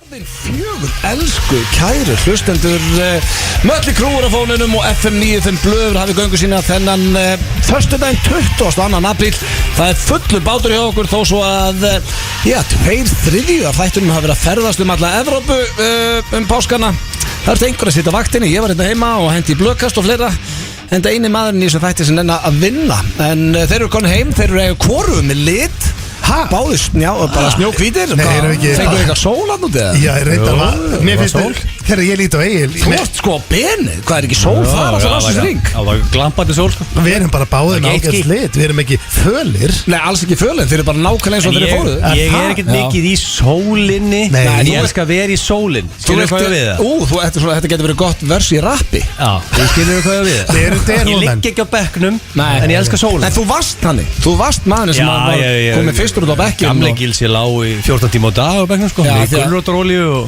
Fjögur, elsku, kæru hlustendur Mötli Krúur á fónunum og FM 95 Blöður hafið göngu sína þennan föstudaginn 22. apríl. Það er fullur bátur hjá okkur þó svo að 2/3 af þættunum hafa verið að ferðast alla Evrópu páskana. Það er einhver að sitja á vaktinni, ég var hérna heima og hendi í blöðkast og fleira. En það eini maðurinn í þessum þætti sem nennar að vinna. En þeir eru konið heim, þeir eru hvoruð með lit. Báðir bara snjóhvítir. Fengur eitthvað sól að núti? Já, ég reyndar að mér finnst það, þegar ég líti á Egil Þú varst sko á benið, hvað er ekki sól þar á svo lassins ring? Það var glampandi sól sko. Við erum bara báðir nákvæmst lit, við erum ekki fölir. Nei, alls ekki fölir, þeir eru bara nákvæmlega eins og þeir fóruð. Ég er ekkert mikið í sólinni. En ég elskar að vera í sólinn. Skilur þú hvað ég við það? Þetta getur verið gott vers í rappi. Já, þú skilur hvað ég við það? Ég ligg ekki á bekknum, en ég elskar sólinn. En þú varst þannig, þú varst maðurinn sem var komið fyrstur út á bekkjum. Gamle gils ég lá í 14 tíma á dag á bekknum sko. Gulrótarolíu og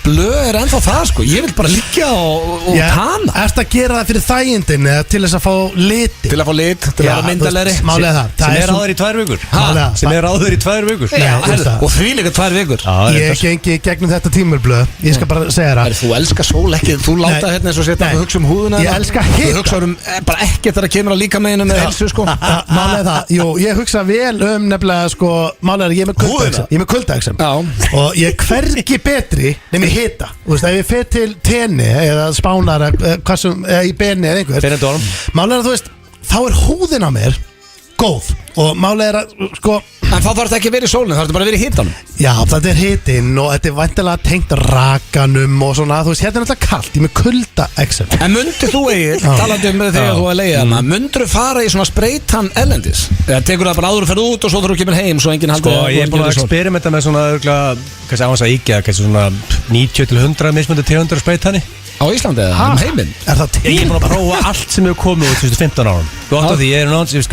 Blöð er ennþá það sko. Ég vil bara liggja og tana. Ertu að gera það fyrir þægindin eða til þess að fá liti? Til að fá lit, til að vera myndalegri. Sem er áður í 2 vikur. Sem er áður í 2 vikur. Og því líka 2 vikur. Ég gengi gegnum þetta tímulblöð. Ég skal bara segja það. Þú elskar sól ekki. Þú láta hérna eins og setja að hugsa húðuna. Ég elskar hita. Þú hugsa bara ekki þegar það kemur að líka með hennu með helsu sko. Málega það. Jú, ég hugsa vel nefnilega sko. Málega ég er með kuldaexem. Og ég er hvergi betri nefnir hita. Þú veist, ef ég fer til Tenni eða Spánar eða í Beni eða einhver málega þú veist, þá er húðin á mér góð og málega sko. En þá þarf þetta ekki að vera í sólinu, það þarf bara að vera í hitanum. Já, þetta er hitinn og þetta er væntanlega tengt rakanum og svona, þú veist, hérna er alltaf kallt, ég með kuldaexem. En mundir þú Egil, talandi um þegar þú að leiða hana, mundir þú fara í svona spreytan ellendis? Eða tekur það bara áður að ferða út og svo þurfa að kemur heim svo enginn haldi sko, ég er búin að experimenta með svona kannski á þess að íkja, kannski svona 90-100 mismunandi tegundur spreytani á Íslandi eða heiminn? Er það til? Ég er búin að prófa allt sem hefur komið út 15 árum. Þú átt að því,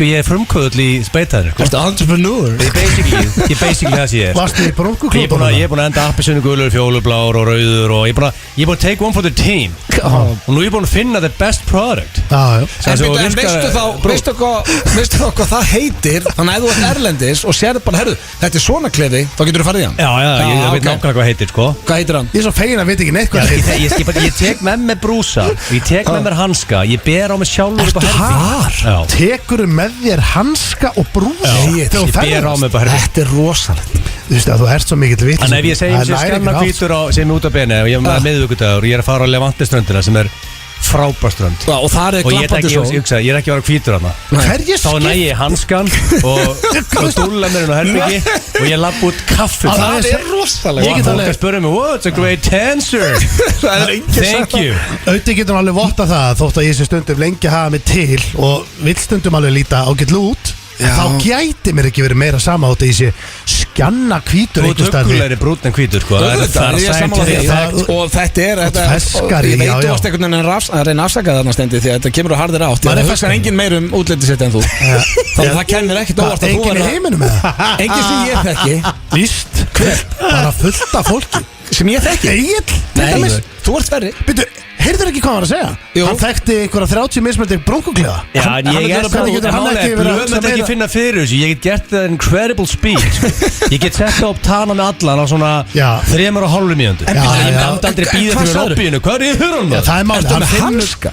ég er frumkvöðull í spreytani. Ertu entrepreneur? Ég basically það sem ég er. Varstu í brúnkuklótunum? Ég er búin að enda appisinu gulur, fjólublár og rauður og ég er búin að take one for the team. Og nú er ég búin að finna the best product. En veistu þá hvað það heitir? Þannig að ef þú ert erlendis og sér bara, herru, þetta er svona klefi, þá getur þú farið í hann. Já, ég veit nákvæmlega hvað heitir, sko. Hvað heitir hann? Ég er svo fegin að veit ekki neitt hvað heitir. Ég tek með mér brúsa, ég tek með mér hanska, ég ber á mig sjálfur upp á herfi. Tekur með þér hanska og brúsa? Ég ber á mig upp á herfi. Þetta er rosalegt. Þú veist að þú ert svo mikill vitt. En ef ég segjum sér skanna hvítur sem er út af beni og ég er meðvikudagur og ég er að fara á Levanteströndina sem er frábærströnd og það er glampandi svo ég er ekki að vera hvítur hana þá næ ég hanskan og dúlla mér inn á herbyggi og ég lapp út kaffi það er rosalega ég get alveg að spyrja mig what's a great dancer thank you auðvitað getur alveg votta það þótt að ég sé stundum lengi hafa mig til og vill stundum alveg líta ágætlu út þá gæti mér ekki verið meira sama átt að ég sé skjanna hvítur þú tökulegri brúnn en hvítur sko og þetta er feskari ég veit þú varst einhvern veginn að reyna afsaka þarna Steindi því að þetta kemur á harðir átt það feskar engin meir útliti sitt en þú þannig að það kemur ekkert óvart að þú engin í heiminum engin sem ég þekki víst bara fullt af fólki sem ég þekki Egil þú ert verri heyrður ekki hvað hann var að segja? Jú. Hann þekkti einhverja 30 mismöndir brónkukleða. Já, en ég er blöð ekki finna fyrir þessu. Ég get gert það incredible speed. Ég get sett upp tana með allan á svona 3,5 mínútur. Ég myndi aldrei býða fyrir Robbíinu. Hvað er ég að höra um það? Það er málið. Hann hanska.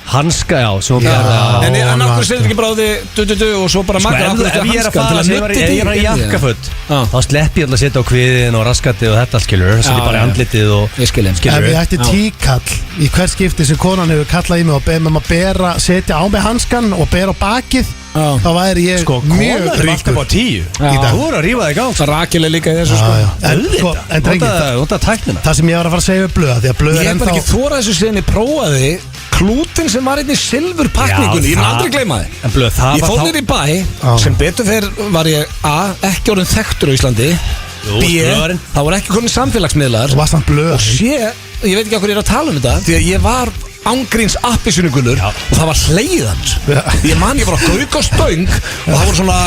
Hanska, já, svo en hann okkur setur ekki bara á því og svo bara makar ef ég er að fara, ef ég er að jakkaföld þá slepp ég alltaf að setja á kviðin og raskatið og þetta skilur, setja bara í andlitið og skilur. Ef ég ætti tíkall í hver skipti sem konan hefur kallað í mig og beðið mig að setja á mig hanskan og bera á bakið þá væri ég mjög ríkur á 10 þú voru að rífa þig í gang Rakel er líka í þessu en það sem ég var að fara að segja við blöða ég hef bara ekki þórað þessu síðan ég prófaði klútin sem var einnig silfur pakningunni ég er aldrei gleyma þið ég fór nýr í bæ sem betur fyrir var ég A ekki orðin þekktur á Íslandi B það voru ekki komin samfélagsmiðlar og C ég veit ekki hvað ég er að tala um þetta því að ég var ángríns appisynugulur og það var hleið hans. Ég var gauk á stöng og það voru svona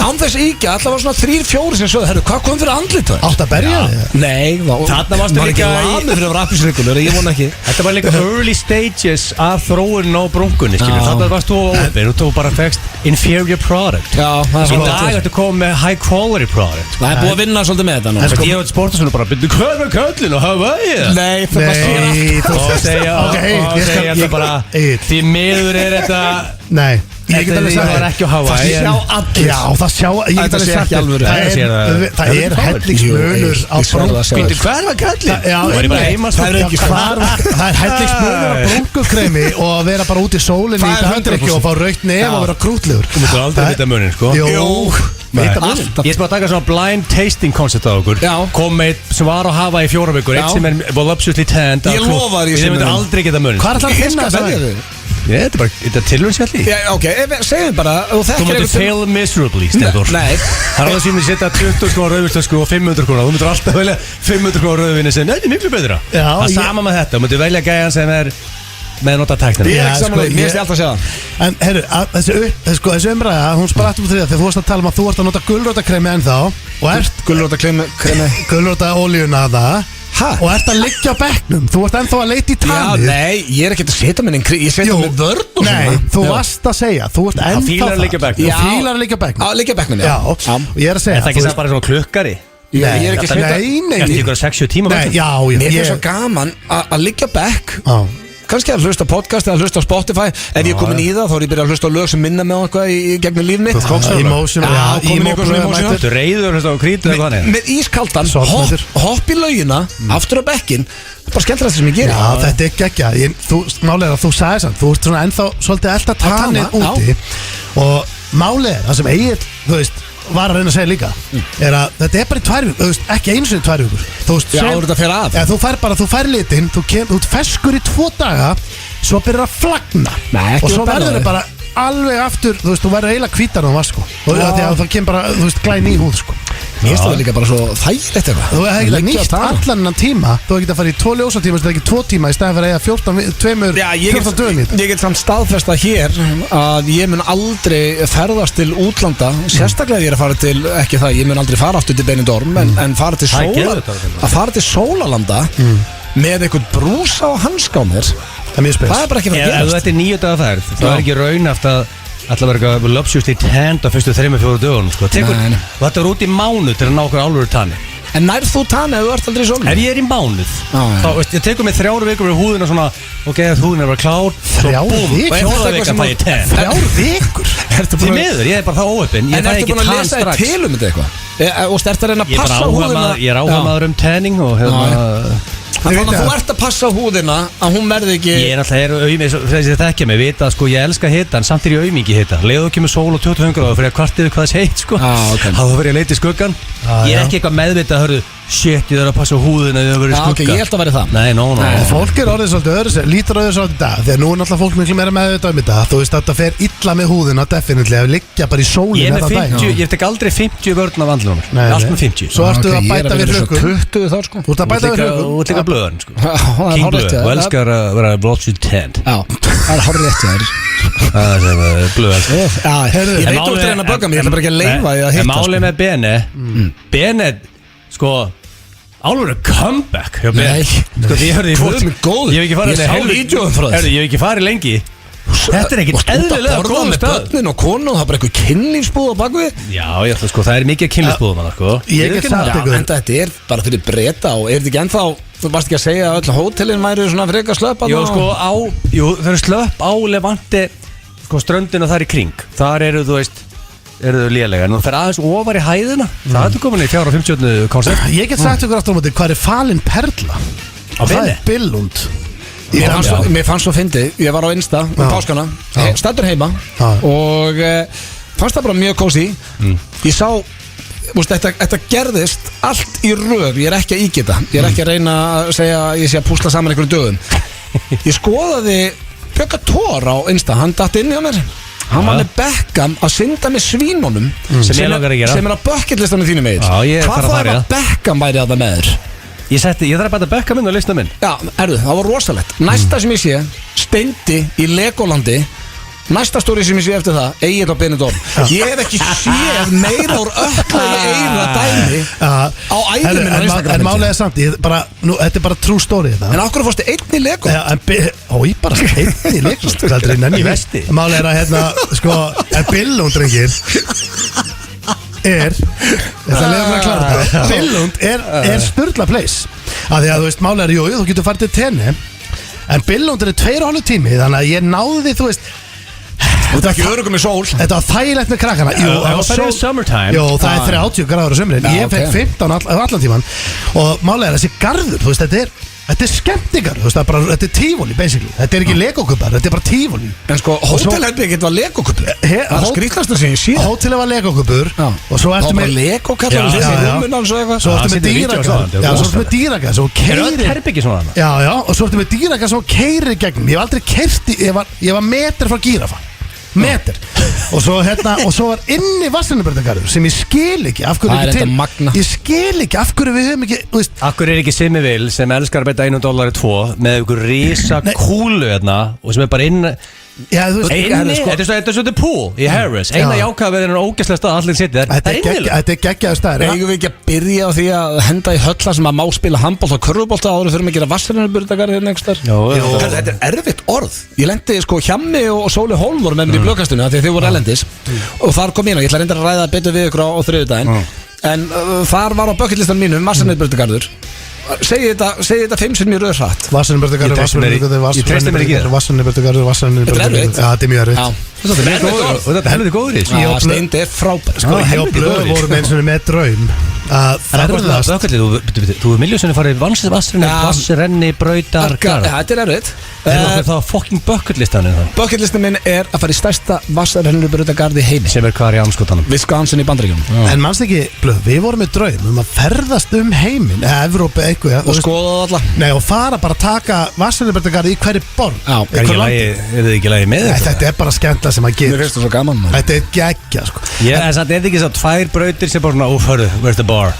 ánþess íkja, alltaf var svona 3-4 sem sögðu, herru, hvað kom fyrir andlit það? Átt að berja þig? Nei, þarna varstu var ekki lamið fyrir að vera appisynugulur, ég vona ekki. Þetta var líka early stages af þróunin á brunkunni, skilur. Þarna varst þú óöfinn og þú bara fegst inferior product. Já, það í dag ertu komið með high quality product. Það búið að vinna svolítið með þetta nú. Ég hef sportasölu bara, byrju, hvað með köllin og Hawaii? Nei, það og segja þetta bara, því miður þetta. Nei, ég get alveg sagt það ekki á Hawaii. Það sjá allir. Já, það sjá, ég get alveg sagt það hellingsmunur á brúnku. Hvað var köllin? Það er hellingsmunur á brúnkukremi og að vera bara út í sólinni í dagdrykju og fá rautt nef og vera krútlegur. Þú mútur aldrei vita munin, sko. Ég spara að taka svona blind tasting concept á okkur. Kom með eitt sem var að hafa í 4 vikur, eitt sem er voluptuously tanned. Ég lofa því sem myndir aldrei geta munin. Hvað er það að finna þess að Þetta er tilhörnsfjalli. Ok, segjum bara þú myndir fail miserably, Stenþór. Nei. Það er alveg sem við setja 20 krónar rauðvínsflösku og 500 krónar. Þú myndir alltaf velja 500 krónar rauðvín og segja, nei, þetta er miklu betra. Það er sama með þetta. Þú myndir velja gæjan sem er með nota tæknina. Ég er ekki samanlega, mér finnst ég alltaf að segja það. En herru, þessi umræða, hún spratt um 3 þegar þú varst að tala um að þú varst að nota gulrótarkremi ennþá og ert gulrótaolíuna það og ert að liggja á bekknum. Þú ert ennþá að leita í tanið. Já, nei, ég er ekki að setja mig inn, ég setja mig vörn og svona. Nei, þú varst að segja, þú ert ennþá það fílar að liggja á bekknum. Þú fílar að liggja á bekknum. Já, liggja á bekknum, já. Og ég er að segja, það ekki bara svona klukkari? Ég er ekki að setja. Eftir ykkur 60 tíma bekknum. Já, mér finnst svo gaman að liggja á bekk. Kannski að hlusta á podcast eða hlusta á Spotify. Ef ég er komin í það, þá er ég byrjað að hlusta á lög sem minna með eitthvað í gegnum líf mitt. Þú reyður hlusta á krítu eða hvað með ískaldan, hopp í laugina aftur á bekkin. Bara skemmtilegt sem ég gerir. Já, þetta er geggja. Málega þú sagði samt, þú ert svona ennþá svolítið elda tanið úti. Og málega það sem Egill, þú veist, var að reyna að segja líka er að þetta er bara í 2 vikur, ekki einu sinni 2 vikur. Já, þetta fer af. Þú fær litinn, þú ert feskur í 2 daga, svo byrjar að flagna. Nei, og svo verður þau bara alveg aftur, þú veist, þú verður eiginlega hvítar á það, sko. Og því að það kemur bara, þú veist, glæn í húð, sko. Mér finnst það líka bara svo þægilegt eitthvað. Þú hefði ekki nýtt allan enn tíma. Þú hefði ekki að fara í 2 ljósatíma, þetta er ekki 2 tíma í stæðan fyrir að eiga 14 dögum í þetta. Ég get samt staðfesta hér að ég mun aldrei ferðast til útlanda, sérstaklega ég er að fara til, ekki það, ég mun aldrei fara aftur til Benidorm, en fara til Sólalanda með einhvern brúsa og hanska á mér. Það er bara ekki verið að gerast. Ef þetta er 9 daga ferð, það er ekki raunhaft að alltaf verður eitthvað voluptuously tanned á fyrstu 3-4 dögunum, sko. Og þetta er út í mánuð til að ná okkur alvöru tanni. En nærð þú tanni ef þú ert aldrei í sólunni? Ef ég er í mánuð, þá, veist, ég tekur mig 3 vikur fyrir húðina svona, ok, húðina er bara klár, 3 vikur? Og 4 vikur fæ ég tann. 3 vikur? Því miður, ég er bara það óöppin. En ertu búin að lesa þér til um þetta eitthvað? Og ert að reyna að passa húðina? Ég er áhugamaður tanning og Þannig að þú ert að passa á húðina að hún verði ekki. Ég er alltaf auðvitað, þessi þekkja mig, vita að sko ég elska hitan, samt er ég auðmingi hita. Leiðu ekki með sól og 20 gráður fyrir að kvartið hvað þess heitt, sko. Þá fyrir ég að leita í skuggan. Ég er ekki eitthvað meðvitað að hörðu, shit, ég þarf að passa á húðina þegar það verður í skugga. Ég held að verði það. Nei. Fólk er orðið svolítið öðru, lítur öðru svolítið í dag. Þegar nú er náttúrulega fólk miklu meira meðvitað um þetta. Þú veist að þetta fer illa með húðina, definitely, að liggja bara í sólinu þetta dag. Ég tek aldrei 50 vörn af andlunum. Allt með 50. Svo ertu að bæta við hlökkum. 20 þá, sko. Þú ert að bæta við hlökkum. Þú ert líka blöðan, sko. King Blöð, og elskar að vera voluptuously tanned. Já, það er hárið rétt þér. Það er blöðan. Ég veit þú ert að reyna að bögga mig, ég ætla bara ekki að leyfa því að hitta. Málið með Bene, sko, álur comeback hjá Bene. Sko, því ég hörði ég hef ekki farið lengi. Þetta er ekkert eðlilega góð með börnin og konu og það er bara eitthvað kynlífsbúð á bakvið. Já, ég ætla sko, það er mikið kynlífsbúð manna, sko. Ég get sagt ykkur. En þetta er bara fyrir breyta og er þetta ekki ennþá, þú varst ekki að segja að öll hótelin væri svona frekar slöpp að það? Jú, það eru slöpp á Levante, sko, ströndin og það er í kring. Þar eru, þú veist, eru þau lélega, en þú fer aðeins ofar í hæðina. Það er komin í 450 koncept. Ég get sagt ykkur aftur á móti, hvað er falin perla? Það er Billund. Mér fannst svo fyndið, ég var á Insta páskana, stættur heima og fannst það bara mjög kósí. Ég sá, þetta gerðist allt í röð. Ég er ekki að ígeta, ég er ekki að reyna að segja að ég sé að púsla saman einhverjum dögum. Ég skoðaði Bjögga Tór á Insta, hann datt inn hjá mér. Hann var með Beckham að synda með svínunum sem er á bucketlistanum þínum megin. Hvað það ef að Beckham væri að það með þér? Ég þarf að bæta bekka minn og lista minn. Já, það var rosalegt. Næsta sem ég sé, Steindi í Legolandi. Næsta stóri sem ég sé eftir það, Egill og Benidorm. Ég hef ekki séð meira úr öllagi eira dæmi á æðinu minn á Instagram. En málega samt, þetta er bara true story þetta. En okkur fórstu einn í Lego? Bara einn í Lego. Það er aldrei nenni vesti. Málega er að Billund, drengir, Billund er sturla place. Af því að þú veist, málega er, jú, þú getur farið til tenni. En Billund er 2,5 tími, þannig að ég náði því, þú veist. Þetta er ekki örugum í sól. Þetta var þægilegt með krakkana. Jú, það er summertime. Jú, það er 30 gráður á sumrin. Ég fekk 15 allan tíman. Og málega er þessi garður, þú veist, þetta er skemmtingar, þú veist, þetta er tífóli basically. Þetta er ekki legokubbar, þetta er bara tífóli. En sko, hótelherbyggið var legokubbar. Það er skrýtast að segja síðan. Hótelið var legokubbar. Og svo ertu með legokallar þessi rúmunan svo eitthvað. Svo ertu með dýragas. Er öll herbyggið svona? Já, og svo ertu með dýragas og keyrir gegnum. Ég hef aldrei keyrt ég var meter frá gíraffa. Meter. Og svo var inni Vatnsrennibrautagarður sem ég skil ekki af hverju ekki til. Ég skil ekki af hverju við höfum ekki, þú veist. Af hverju er ekki Simmi Vil sem elskar að beita $1.2 með einhver risa kúlu hérna og sem er bara inn. Já, þú veist, þetta er svo pool í Harris. Eina jákvæða við erum ógeðslega stað allir sittið. Þetta er geggjaður staður. Eigum við ekki að byrja á því að henda í hölla sem að má spila handbolta og körfubolta áður fyrir að gera Vatnsrennibrautagarð hérna einhvers staðar? Þetta er erfitt orð. Ég lendi sko Hjammi og Sóli Hólm voru með mér í blöðkastinu því þau voru erlendis og þar kom ég og ég ætla reyndar að ræða betur við ykkur á þriðjudaginn en þar var á bucketlistan mínum Vatnsrennibrautagarður. Segi þetta 5 sinnum í röð hratt. Vatnsrennibrautagarður. Ég treysti mér ekki það. Vatnsrennibrautagarður. Þetta er mjög erfitt. Þetta er helviti góður í þessu. Steindi er frábær. Ég og Blöð vorum eins og með draum að ferðast. Þú er miljósunni farið Vatnsrennibrautagarð. Þetta er erfitt. Það var fucking bucketlistaninn það. Bucketlistin minn er að fara í stærsta Vatnsrennibrautagarð í heimi. Sem er hvað í anskotanum? Wisconsin í Bandaríkjunum. En manst ekki, Blöð, við vorum með draum að ferðast heiminn, Evrópu eitthvað og skoða það alla. Nei, og fara bara að taka Vatnsrennibrautagarð í hverju borg. Er þið ekki lagi með þetta? Þetta er bara skemmtilega sem að gera. Mér finnst það svo gaman. Þetta er geggja, sko. Það er ekki svo 2 brautir sem bara hörðu, where's the bar?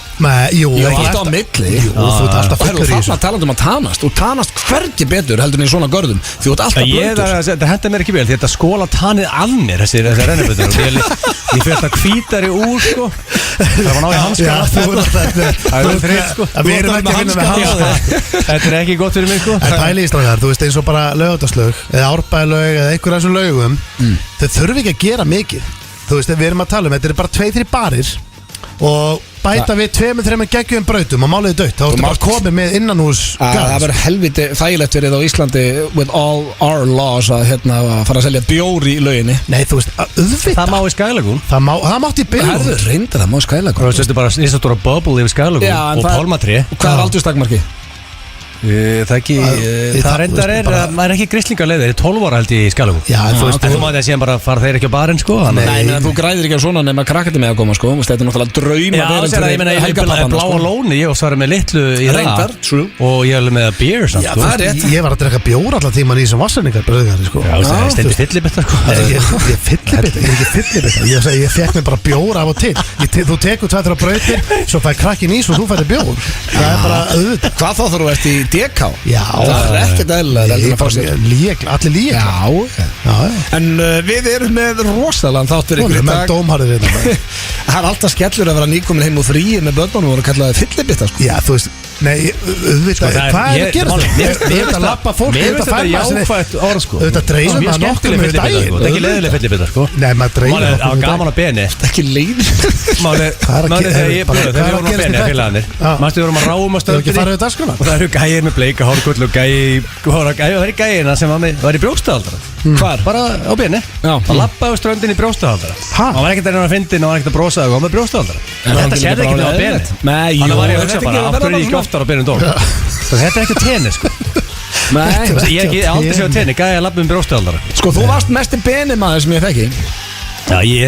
Jú, alltaf á milli. Þú ert alltaf fullur í þessu. Það talandi að tanast og tanast hvergi betur heldur en í svona görðum. Þú ert alltaf brautur. Þetta hendur mér ekki vel, þetta skóla tanið af mér þessi rennibrautur. Ég fyrir þetta hvítari úr, sko. Það var ná í hanskana. Við erum ekki að vinna með hanskana. Þetta er ekki gott fyrir mig, sko. En pæli í strákar, þú veist, eins og bara Laugardalslaug eða Árbæjarlaug eða einhver af þessum laugum, þau þurfi ekki að gera mikið. Þú veist, við erum að tala um, þetta er bara 2-3 barir og bæta við 2-3 geggjum brautum og máliði dött. Þá ertu bara komið með innanhús Það verður helviti þægilegt verið á Íslandi with all our laws að fara að selja bjór í lauginni. Nei, þú veist, auðvitað. Það má í Skylagún. Það mátti í Billund. Það er reyndar, það má í Skylagún. Þú veist, bara nýst að stóra bubble yfir Skylagún og pálmatri. Hvað er aldurstakmarki? Það ekki, það reyndar maður er ekki grislingarleið, það er 12 ára held í Skylagún. Já, þú veist, en þú maður það síðan bara fara þeir ekki á barinn, sko. Nei, menn þú græðir ekki á svona nema krakkandi með að koma, sko. Þetta er náttúrulega drauma verið fyrir helgapappan, sko. Bláa lóni, ég svarði með litlu í reyndar, true. Og ég hefði með beer, samt, sko. Já, það er rétt. Ég var að drekka bjór allar tíman í þessum Vatnsrennibrautagarði, sko. Já, það er stendur fyllibittar, sko. Ég er ekki fyllibittar. Ég fekk mér bara bjór af og til. Þú tekur 2-3 brautir, svo fær krakkin ís og þú færir bjór. Það er bara auðvitað. Hvað þá þú ert í DK? Já, það er ekkert eðlilega. Allir líka. En við erum með rosalega þáttur ykkur í dag. Með dómharðir hérna. Það er alltaf skellur að vera nýkomin heim og fríi með börnunum og kallaði fyllibitta, sko. Já, þú veist, nei, auðvitað, hvað er að gera þetta? Við erum að lappa fólk, við erum að jáfætt orð, sko. Auðvitað dreifum að nokkur með daginn. Það er ekki leiðileg fyllibitta, sko. Nei, maður dreifum okkur með daginn. Það var gaman á beni. Það er ekki leiðileg. Málið þegar ég búið, þegar við vorum á beni að félagarnir. Mástu við vorum að ráum á stöndinni. Og það eru gæir með bleika hárgull og það er gæina sem var í brjóstahaldara. Hvar? Bara á beni. Það lappaði á ströndinni í brjóstahaldara. Hann var ekkert að fyndin og var ekkert að brosa og hann með brjóstahaldara. Þetta sérði ekki með á beni. Þannig var ég að hugsa bara, af hverju ég ekki oftar á beni dór. Þetta er ekki tenni, sko. Ég hef aldrei séð á tenni, gæði að lappa um brjóstahaldara. Sko, þú varst mest í beni maður sem ég þekki. Já, ég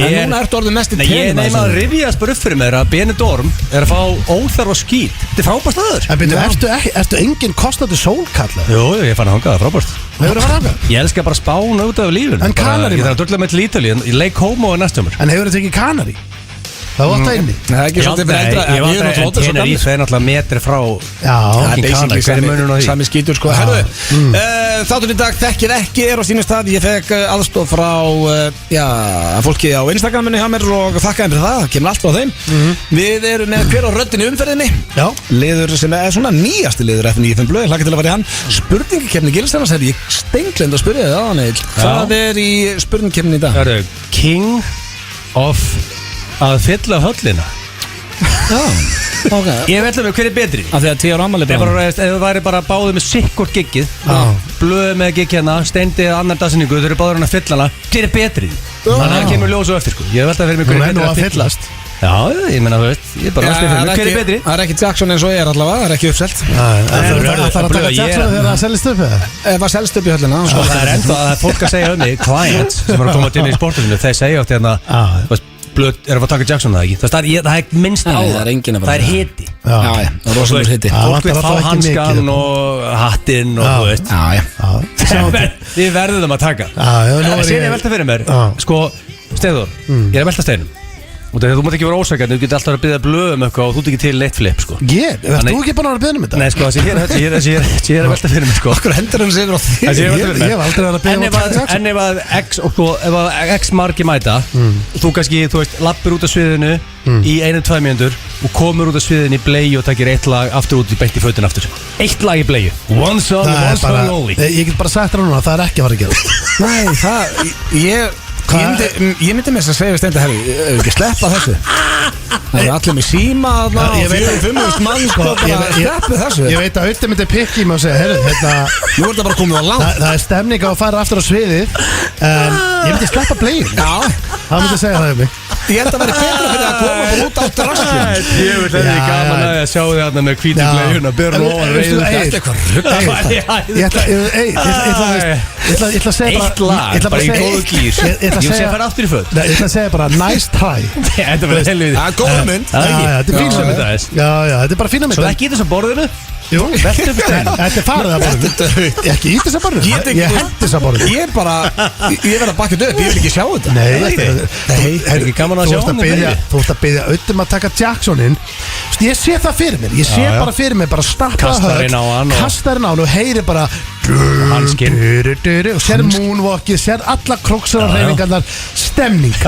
en núna ertu orðið mest í tenni. Nei, maður rifjaðast bara upp fyrir mér að Benidorm er að fá óþarfa skít. Þetta er frábært staður. En byrju, ertu engin kostandi sólkalla? Jú, ég fann að hanga það, frábært. Hefur það farið hanga? Ég elska bara spána út af lífun. En Kanari? Ég þarf að dörla með til Ítalíu, í Lake Como og næstumur. En hefur þetta ekki Kanari? Það var það inni. Það er ekki svolítið fyrir eldra. Ég var það en Tenerife er náttúrulega metri frá sami skítur sko. Þáttur í dag þekkið ekki er á sínum stað. Ég fekk aðstof frá fólki á Instagraminu hjá mér og þakka þeim fyrir það. Það kemur allt frá þeim. Við erum með hver á röddinni umferðinni. Liður sem er svona nýjasti liður F95 blöð. Hlakka til að vera í hann. Spurningkeppni Gilsarnas er ég steinglend að spyrja þig aðan Egill. Hvað er í spurningkeppni í dag? King of að fylla höllina. Okay. Ég veit alveg hver er betri. Af því að 10 ára afmæli ef það væri bara báðið með sikkort giggið, blöðið með gigg hérna, steindið annar dagsinningu, þau eru báður hann að fylla hana. Hver er betri? Þannig að það kemur ljós og eftir sko. Ég veit að fyrir mig hver er betri að fyllast. Já, ég menna þú veist, ég bara aðstæði fyrir mig. Hver er betri? Það er ekki Jackson eins og ég er allavega, það er ekki uppselt. Það er að taka Jackson þegar það selist upp eða? Það selist upp í höllina. Það er enda að fólk að segja mig, clients sem eru að koma til í sportinu, þeir segja átt hérna blöð, erum við að taka Jackson það ekki? Það er minnst á það er hiti. Það er rosalega hiti. Fólk vil fá hanskan og hattinn og þú veist. Við verðum að taka. Sér ég velta fyrir mér, sko, Steinþór, ég er að velta steinum. Og þegar þú mátt ekki vera ósækjandi, þú getur alltaf að byrja að blöða eitthvað og þú ert ekki til neitt flip sko. Verðst þú ekki bara að byrja um þetta? Nei sko, ég er að velta fyrir mig sko. Okkur hendur hann sér á því. Ég hef aldrei verið að byrja um þetta. En ef X margi mæta, þú kannski, þú veist, lappir út af sviðinu í 1-2 mínútur og komur út af sviðinu í bleiu og takir eitt lag aftur út í beint í fötin aftur. Eitt lag í bleiu. One song only. Ég get bara sagt það núna, það er ekki að fara að gera. Ég myndi með þess að segja við Steinda herri, ekki sleppa þessu. Það er allir með síma og 4-5 mann sko, bara sleppu þessu. Ég veit að auðvitað myndi pikki mig og segja, herru, nú er þetta bara komið á langt. Það er stemning á að fara aftur á sviðið, en ég myndi sleppa bleiðin. Það myndi segja það um mig. Ég held að vera betra fyrir að koma bara út á draskinn. Ég vil hefði gaman að sjá þig þarna með hvítu bleiðuna, byrja og reyðu. Þetta er eitthvað rugg. Ég sé að fara aftur í föt. Ég ætla að segja bara nice try. Þetta verður helvið. Það er góða mynd. Þetta er fína mynd. Þetta er bara fína mynd. Svo ekki í þess að borðinu? Jú, veltu upp í steinu. Þetta er farið að borðinu. Ekki í þess að borðinu. Ég held þess að borðinu. Ég verð að bakka þetta upp. Ég vil ekki sjá þetta. Nei, það er ekki gaman að sjá hann. Þú ert að biðja auðvitað að taka Jacksonin. Ég sé það fyrir mér. Ég sé bara fyrir mér, bara stappa högg, kastarinn á hann og heyri bara hanskinn og sér moonwalkið, sér alla króksararreifingarnar, stemning.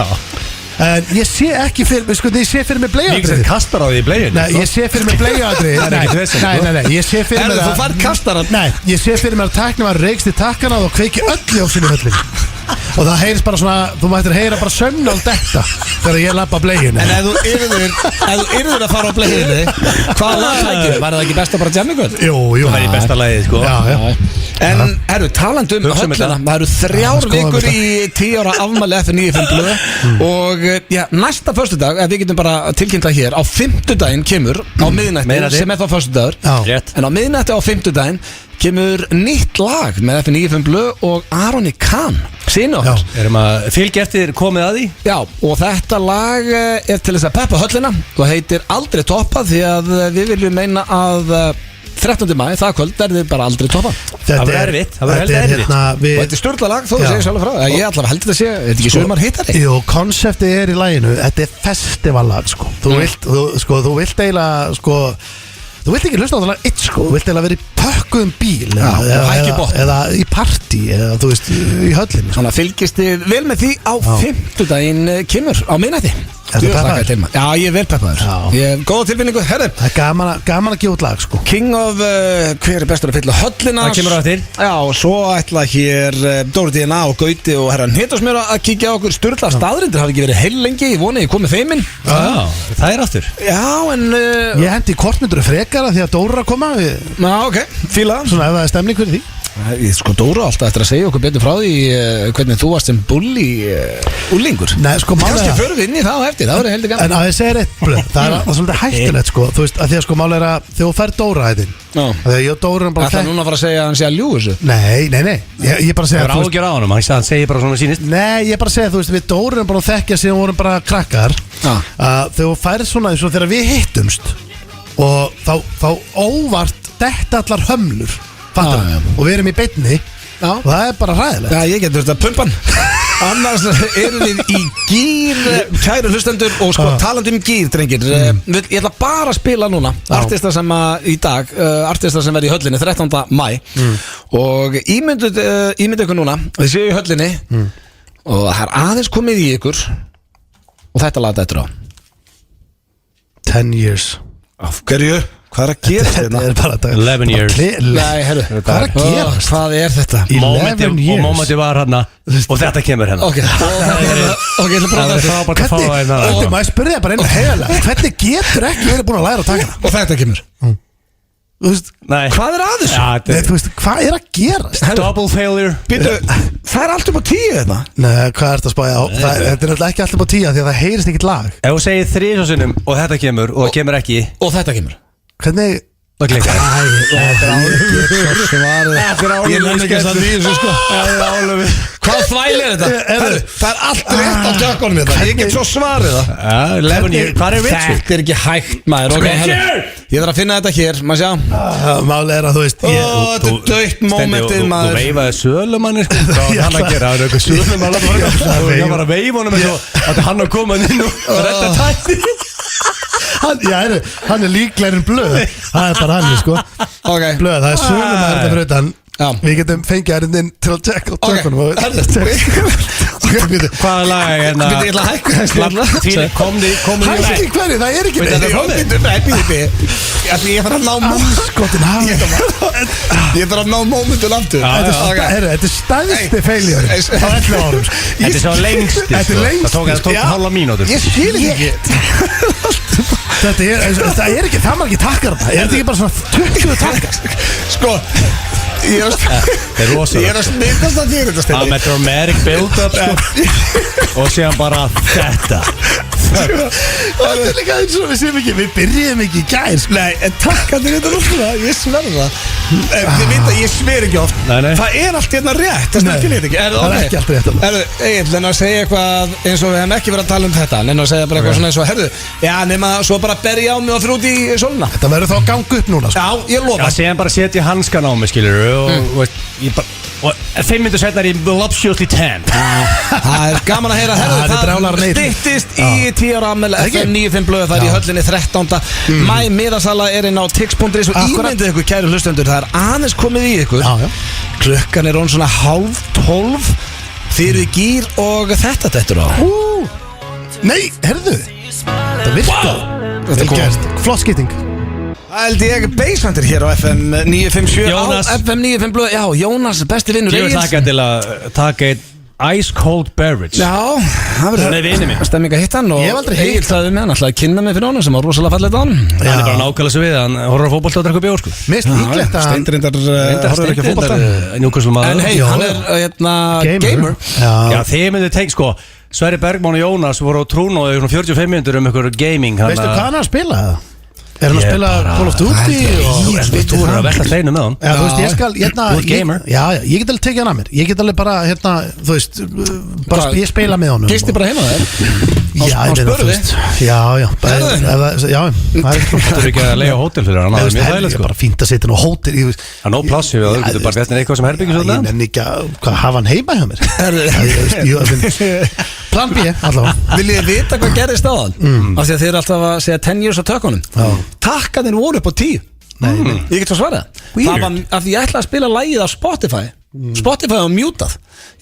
En ég sé ekki fyrir mig, sko, ég sé fyrir mig bleiðatrið. Ég kastar á því í bleiðinu. Nei, ég sé fyrir mig bleiðatrið. Nei, ég sé fyrir mig þú fær kastaran. Nei, ég sé fyrir mig að tækna var reikst í takkana og kveiki öll ljósin í höllinu. Og það heyrist bara svona, þú mættir heyra bara sömnál detta þegar ég lappa bleiðinu. En ef þú yrður að fara á bleiðinu, hvað lag tækir? Var það ekki besta bara jammingöld? Jú. Það er í besta lagið, sko. En, talandi höllina, það eru 3 vikur í 10 ára afmæli F95 blöð og næsta föstudag, ef við getum bara tilkynnt það hér, á 5-daginn kemur á miðnætti, sem er þá föstudagur, en á miðnætti á 5-daginn kemur nýtt lag með F95 blöð og Aroni Kahn, sínu okkar. Erum að fylgja eftir komið að því? Já, og þetta lag er til þess að peppa höllina og heitir Aldrei toppað því að við viljum meina að 13. maí, það kvöld, verður bara aldrei toppa. Það verður erfitt, það verður heldur erfitt. Og þetta er störtlalag, þú segir sjálf frá. Ég allavega heldur þetta sé, þetta er ekki sumar hittari. Jú, konseptið er í laginu, þetta er festivallag, sko. Þú vilt eiginlega, sko, þú vilt ekki hlusta á það lag eitt, sko. Þú vilt eiginlega vera í pökkuðum bíl eða í partí, eða þú veist, í höllinu. Svona fylgist þið vel með því á 5. daginn kemur á miðnætti. Já, ég er vel peppaður. Ég hef góða tilfinningu, herri. Það er gaman að gefa út lag, sko. King of, hver er bestur að fylla höllina? Það kemur á þér. Já, og svo ætla hér Dóri DNA og Gauti og herran Hitosmjöra að kíkja á okkur. Sturla staðrindir hafi ekki verið heil lengi. Ég voni ég komið þeiminn. Já, það er aftur. Já, en ég hendi kortmyndur frekara því að Dóri að koma. Já, ok, fíla. Svona ef það er stemning fyrir því. Sko Dóra alltaf eftir að segja okkur betur frá því hvernig þú varst sem bulli úlingur. Nei, sko málega kannski förum við inn í það og eftir, það verður heldur gaman. En að ég segir eitt blöð, það er svolítið hættulegt sko. Þú veist, að því að sko málega er að þegar þú fær Dóra hættin þegar ég og Dóra bara Það er núna að fara að segja að hann sé að ljú þessu. Nei Ég bara segja það er ágjör á honum, hann segir bara svona sínist. Nei, ég bara segja, þú veist, við Dóra bara þekkja síðan vorum bara krakkar þegar þú færð svona eins og þegar við hittumst og þá óvart detta allar hömlur og við erum í beinni og það er bara hræðilegt. Já, ég getur þetta pumpan. Annars erum við í gýr, kæru hlustendur. Og sko, talandi gýr, drengir, ég ætla bara að spila núna artista sem í dag, artista sem verði í höllinni 13. maí. Og ímyndu ykkur núna, þið séu í höllinni, og það aðeins komið í ykkur, og þetta laga þetta á 10 years. Af hverju? Hvað að gera þetta? Þetta bara 11 years. Nei, herru, hvað að gera? Hvað þetta? 11 years. Og mómenti var hérna og þetta kemur hérna. Ok, ég ætla bara að frábært að fá það hérna. Hvernig, maður spurði það bara einu heiðalega, hvernig getur ekki verið búin að læra að taka það? Og þetta kemur. Þú veist, hvað að þessu? Þú veist, hvað að gerast? Double failure. Býtu, það allt upp á 10 þetta? Nei, hvað þetta að spája á? Þetta náttúrulega ekki allt upp á 10 því að það heyrist ekkert lag. Ef þú segir 3 sinnum og þetta kemur og það kemur ekki. Og þetta kemur. Hvernig? Það klikkar. Þetta ég nenni ekki að það nýja sko. Hvað þvælir þetta? Það allt rétt á tökkunum þetta. Ég get svo svarið það. 11 years. Hvað Richard? Þetta ekki hægt maður. Ég þarf að finna þetta hér, maður sjá. Máli að þú veist þetta dögt momentið maður. Þú veifaði sölumanni sko. Hvað var hann að gera? Það var eitthvað sölumann. Það var að veifa honum eins og að hann að koma inn og redda tætti. Hann líklegri en Blöð. Það bara hann sko. Blöð, það sölumæður þetta fyrir utan. Við getum fengið inn til að tjekka á tökunum. Hvaða lag er hérna? Ég ætla að hækka þessi. Komði Hækki hverju, það er ekki Ég þarf að ná Skotin hafa Ég þarf að ná mómentul aftur. Þetta er stæðsti failure á 11 árum. Þetta er svo lengsti. Það tók hálfa mínútur. Ég skil ekki. Það er ekki, það maður ekki takkar þetta. Er þetta ekki bara svona 20 takkar? Sko, ég er að smittast að þér þetta stefni. Það með dramatic build-up sko. Og síðan bara þetta. Það er líka eins og við séum ekki, við byrjum ekki í gær. Nei, en takkandir þetta rúslega, ég sver það. Þið veit að ég sver ekki oft. Það er allt hérna rétt, það snertir þetta ekki. Það er ekki allt rétt. Egil, en að segja eitthvað eins og við hefum ekki verið að tala um þetta. En að segja bara eitthvað svona eins og, herðu, já, nema svo bara berja á mig og fyrir út í sóluna. Þetta verður þá að ganga upp núna sko. Já, ég lofa. Já, séðan bara setja hanskan á mig, skilur. Og 5 minnur setna er ég voluptuously 10. Það er gaman að heyra. Herðu, það styttist í 10 ára afmæli FM 95 blöð. Það er í höllinni 13. maí. Miðasala er inn á tix.is. Og ímyndið ykkur, kæru hlustendur, það er aðeins komið í ykkur. Klukkan er svona 11:30. Fyrir gýr og þetta dettur á. Nei, herðu, það virkar. Vel gert, flott skipting. Það held ég Beisandir hér á FM 957. Jónas. Á FM 95 blöð. Já, Jónas, besti vinnur Ég vil taka til að taka einn ice cold beverage. Já, það Nei, vinur minn. stemming að hitta hann. Ég hef aldrei hitt Egil sagði með hann, alltaf að kynna mig fyrir honum sem var rosalega fallegt á hann. Það er bara nákvæmlega svo við. Hann horfður á fótbolta og drekkur bjór sko. Mist líklegt að Steindrindar horfður ekki á fótbolta. Njúkvæmslu maður. En hei, hann er gamer. Já, þið myndið tengt sko. Sverri Bergman og Jónas voru á Trúnó í 45 minnur ykkur gaming. Veistu hvað hann er að spila það? Er hann að spila Call of Duty? Þú er að velta steinu með hann. Já, þú veist, ég skal, Þú ert gamer. Já, ég get alveg tekið hann að mér. Ég get alveg bara, þú veist, bara ég spila með honum. Gisti bara heima þér? Já, á spörði? Já, það er Þú er ekki að leiða hótel fyrir hann. Það er mjög þægilegt sko. sko. Bara fínt að setja hann á hótel. Það er nóg pláss við það. Þú getur bara gættin eitthvað sem herbyggis Ég nenni ekki að hafa hann heima hjá mér. Plan B, allavega. Viljið þið vita hvað gerðist á hann? Af því að þið eru alltaf að segja 10 years á tökunum. Takkanir voru upp á 10. Ég get svo svarað. Það var af því ég ætlaði að spila lagið á Spotify. Spotify var mutað.